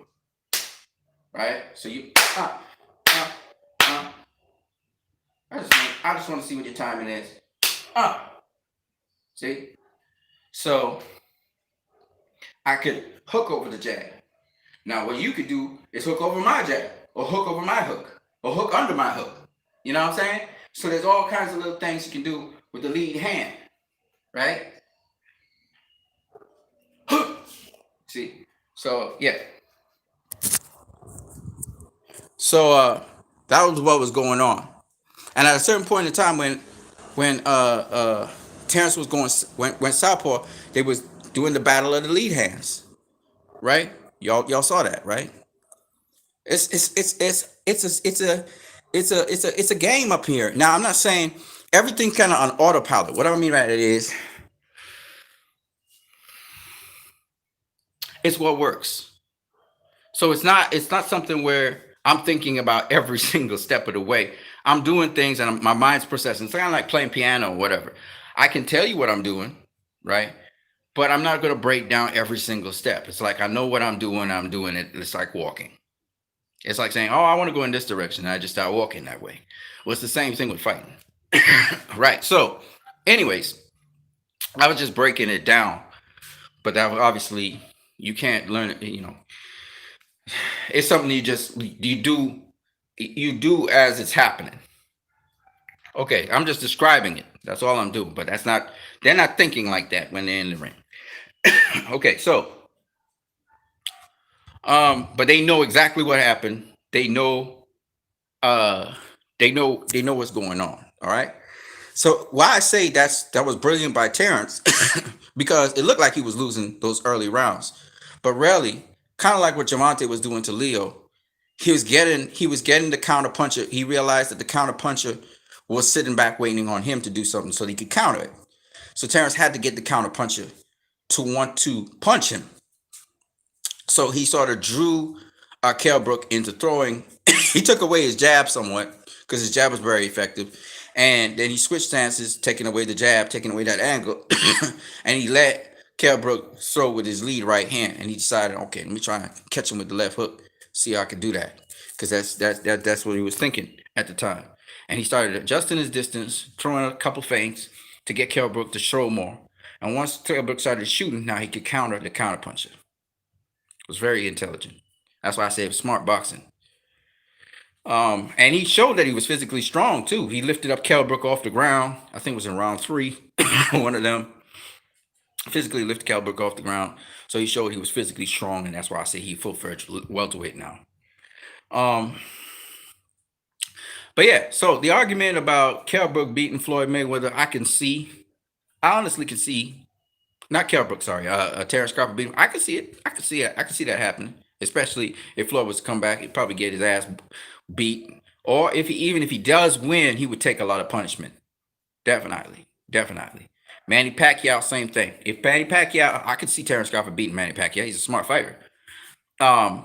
Right? So you I just want to see what your timing is. See? So I could hook over the jab. Now what you could do is hook over my jab, or hook over my hook, or hook under my hook. You know what I'm saying? So there's all kinds of little things you can do with the lead hand. Right? See? So yeah. So that was what was going on. And at a certain point in time when Terence was going when Southpaw, they was doing the battle of the lead hands. Right? Y'all saw that, right? It's a game up here. Now I'm not saying everything's kind of on autopilot. What I mean by that is it's what works. So it's not something where I'm thinking about every single step of the way. I'm doing things and my mind's processing. It's kind of like playing piano or whatever. I can tell you what I'm doing, right? But I'm not going to break down every single step. It's like I know what I'm doing. I'm doing it. It's like walking. It's like saying, "Oh, I want to go in this direction." And I just start walking that way. Well, it's the same thing with fighting, right? So, anyways, I was just breaking it down, but that obviously you can't learn it. It's something you do as it's happening. Okay, I'm just describing it. That's all I'm doing. But that's not. They're not thinking like that when they're in the ring. Okay, so but they know exactly what happened. Uh they know what's going on. All right. So why I say that was brilliant by Terrence, because it looked like he was losing those early rounds. But really, kind of like what Javante was doing to Leo, he was getting the counter puncher. He realized that the counter puncher was sitting back waiting on him to do something so that he could counter it. So Terrence had to get the counter puncher to want to punch him. So he sort of drew Kell Brook into throwing. He took away his jab somewhat because his jab was very effective. And then he switched stances, taking away the jab, taking away that angle. And he let Kell Brook throw with his lead right hand. And he decided, okay, let me try and catch him with the left hook, see how I can do that. Because that's what he was thinking at the time. And he started adjusting his distance, throwing a couple feints to get Kell Brook to throw more. And once Kell Brook started shooting, now he could counter the counter puncher. It was very intelligent. That's why I say it was smart boxing. And he showed that he was physically strong too. He lifted up Kell Brook off the ground. I think it was in round 3. One of them physically lifted Kell Brook off the ground. So he showed he was physically strong, and that's why I say he full-fledged welterweight now. Um, but yeah, so the argument about Kell Brook beating Floyd Mayweather, I honestly can see, not Kell Brook, sorry, Terence Crawford beat him. I can see it. I can see it. I can see that happening. Especially if Floyd was to come back, he'd probably get his ass beat. Or even if he does win, he would take a lot of punishment. Definitely, definitely. Manny Pacquiao, same thing. If Manny Pacquiao, I could see Terence Crawford beating Manny Pacquiao. He's a smart fighter. Um,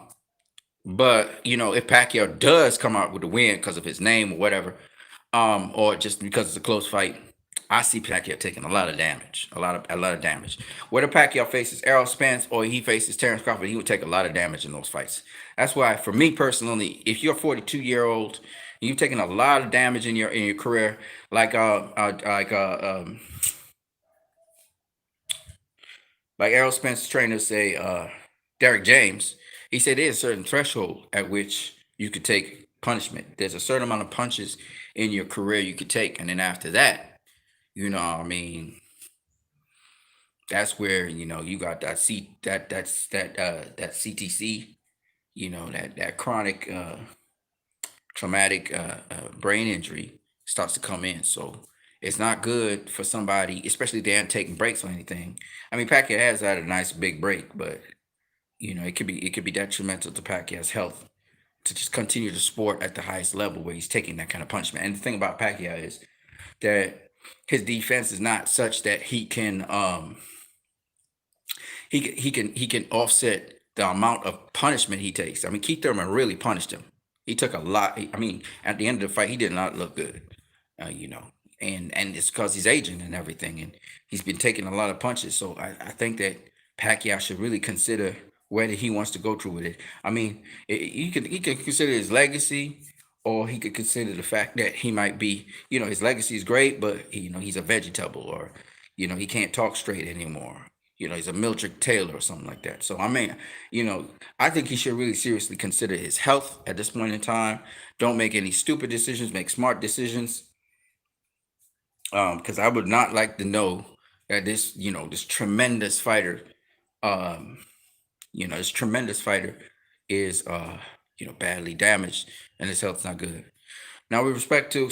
but if Pacquiao does come out with a win because of his name or whatever, or just because it's a close fight, I see Pacquiao taking a lot of damage, a lot of damage. Whether Pacquiao faces Errol Spence or he faces Terence Crawford, he would take a lot of damage in those fights. That's why, for me personally, if you're a 42-year-old You've taken a lot of damage in your career, like like Errol Spence trainer say, Derek James. He said there's a certain threshold at which you could take punishment. There's a certain amount of punches in your career you could take, and then after that, I mean, that's where you got that CTC, that chronic traumatic brain injury starts to come in. So it's not good for somebody, especially if they aren't taking breaks or anything. I mean, Pacquiao has had a nice big break, but it could be detrimental to Pacquiao's health to just continue the sport at the highest level where he's taking that kind of punishment. And the thing about Pacquiao is that his defense is not such that he can offset the amount of punishment he takes. I mean, Keith Thurman really punished him. He took a lot. I mean, at the end of the fight, he did not look good. Uh, you know, and it's because he's aging and everything, and he's been taking a lot of punches. So I think that Pacquiao should really consider whether he wants to go through with it. I mean, he could consider his legacy, or he could consider the fact that he might be, his legacy is great, but he's a vegetable, or he can't talk straight anymore. He's a Mildred Taylor or something like that. So I mean, you know, I think he should really seriously consider his health at this point in time. Don't make any stupid decisions. Make smart decisions. Because I would not like to know that this tremendous fighter, um, this tremendous fighter is, badly damaged and his health's not good. Now, with respect to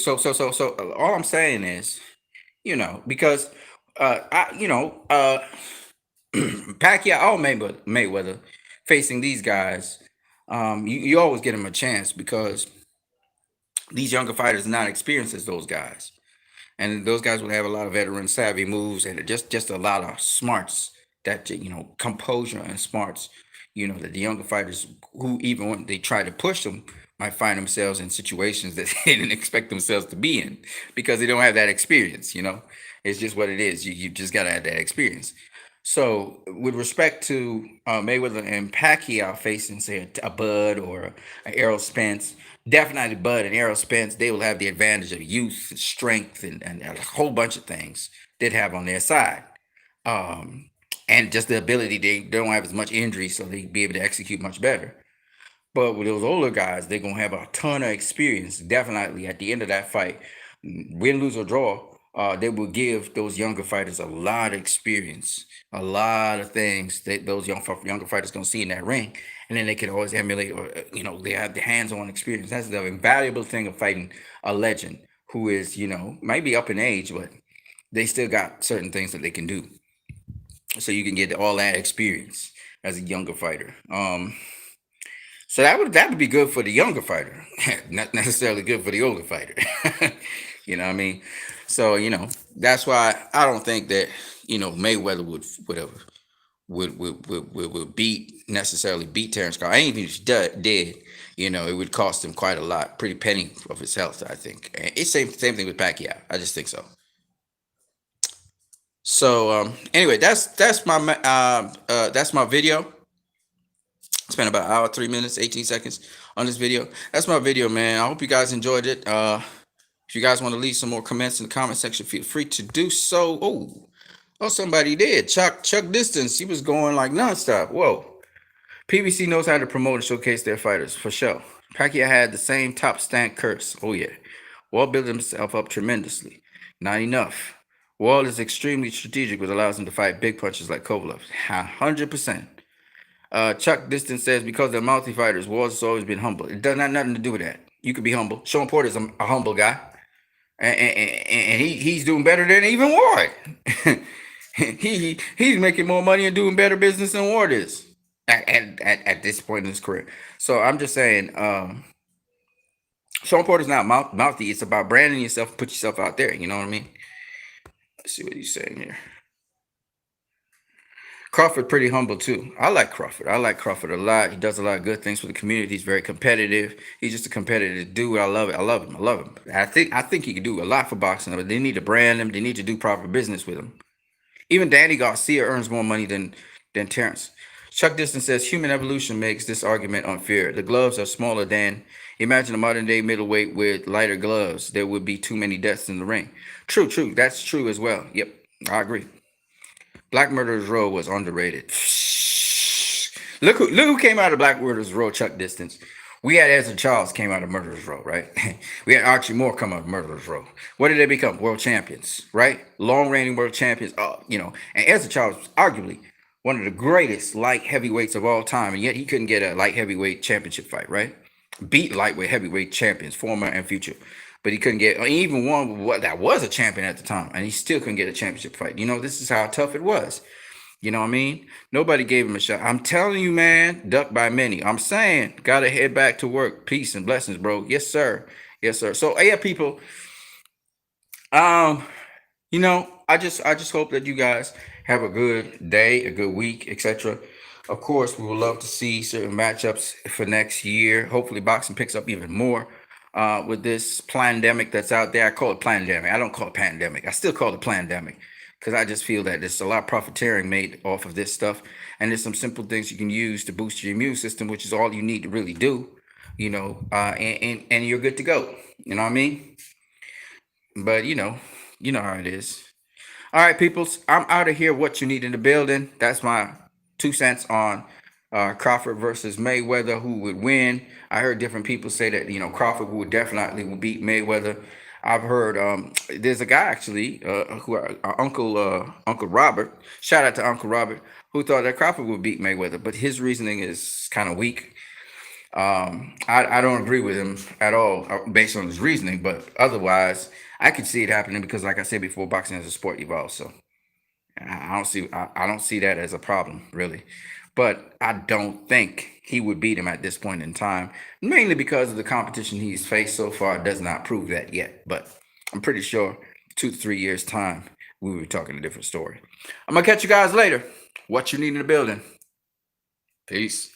all I'm saying is, because I, Pacquiao or Mayweather facing these guys, you always get them a chance because these younger fighters are not experienced as those guys, and those guys will have a lot of veteran savvy moves and just a lot of smarts that composure and smarts. That the younger fighters who even when they try to push them might find themselves in situations that they didn't expect themselves to be in because they don't have that experience. It's just what it is. You just gotta have that experience. So, with respect to Mayweather and Pacquiao facing, say, a Bud or a Errol Spence, definitely Bud and Errol Spence, they will have the advantage of youth, and strength, and a whole bunch of things they'd have on their side. Um, and just the ability, they don't have as much injury, so they be able to execute much better. But with those older guys, they're gonna have a ton of experience. Definitely, at the end of that fight, win, lose or draw, they will give those younger fighters a lot of experience, a lot of things that those younger fighters gonna see in that ring, and then they can always emulate, or they have the hands-on experience. That's the invaluable thing of fighting a legend who is might be up in age, but they still got certain things that they can do. So you can get all that experience as a younger fighter. So that would be good for the younger fighter, not necessarily good for the older fighter. You know what I mean? So that's why I don't think that Mayweather would beat Terence Crawford. I ain't even if he's dead. It would cost him quite a lot, pretty penny of his health. I think it's same thing with Pacquiao. I just think so. So anyway, that's my video. Spent about an hour, 3 minutes, 18 seconds on this video. That's my video, man. I hope you guys enjoyed it. If you guys want to leave some more comments in the comment section, feel free to do so. Oh, somebody did. Chuck Distance. He was going like nonstop. Whoa. PBC knows how to promote and showcase their fighters, for sure. Pacquiao had the same top stand curse. Oh, yeah. Wall built himself up tremendously. Not enough. Wall is extremely strategic, which allows him to fight big punches like Kovalev. 100%. Chuck Distance says because they're multi fighters, Wars has always been humble. It does not nothing to do with that. You could be humble. Sean Porter's a humble guy, and he's doing better than even Ward. He's making more money and doing better business than Ward is at this point in his career. So I'm just saying, Sean Porter's not mouthy. It's about branding yourself, put yourself out there. You know what I mean? Let's see what he's saying here. Crawford pretty humble too. I like Crawford. I like Crawford a lot. He does a lot of good things for the community. He's very competitive. He's just a competitive dude. I love it. I love him. I love him. I think he could do a lot for boxing, but they need to brand him. They need to do proper business with him. Even Danny Garcia earns more money than Terence. Chuck Diston says human evolution makes this argument unfair. The gloves are smaller than. Imagine a modern day middleweight with lighter gloves. There would be too many deaths in the ring. True, true. That's true as well. Yep, I agree. Black Murderers Row was underrated. Look who came out of Black Murderers Row. Chuck Distance. We had Ezra Charles came out of Murderers Row, right? We had Archie Moore come out of Murderers Row. What did they become? World champions, right? Long reigning world champions. And Ezra Charles was arguably one of the greatest light heavyweights of all time, and yet he couldn't get a light heavyweight championship fight, right? Beat lightweight heavyweight champions, former and future, but he couldn't get even one what that was a champion at the time, and he still couldn't get a championship fight. This is how tough it was. You know what I mean? Nobody gave him a shot. I'm telling you, man, ducked by many. I'm saying, gotta head back to work. Peace and blessings, bro. Yes, sir. Yes, sir. So, yeah, people. Um, I just hope that you guys have a good day, a good week, etc. Of course, we would love to see certain matchups for next year. Hopefully, boxing picks up even more with this pandemic that's out there. I call it pandemic. I don't call it pandemic. I still call it pandemic because I just feel that there's a lot of profiteering made off of this stuff, and there's some simple things you can use to boost your immune system, which is all you need to really do. And you're good to go. You know what I mean? But you know how it is. All right, peoples. I'm out of here. What you need in the building. That's my 2 cents on Crawford versus Mayweather. Who would win? I heard different people say that Crawford would definitely would beat Mayweather. I've heard there's a guy actually who Uncle Robert. Shout out to Uncle Robert who thought that Crawford would beat Mayweather, but his reasoning is kind of weak. I don't agree with him at all based on his reasoning, but otherwise, I could see it happening because, like I said before, boxing as a sport evolves. So I don't see that as a problem really, but I don't think he would beat him at this point in time, mainly because of the competition he's faced so far does not prove that yet. But I'm pretty sure 2 to 3 years time we will be talking a different story. I'm gonna catch you guys later. What you need in the building. Peace.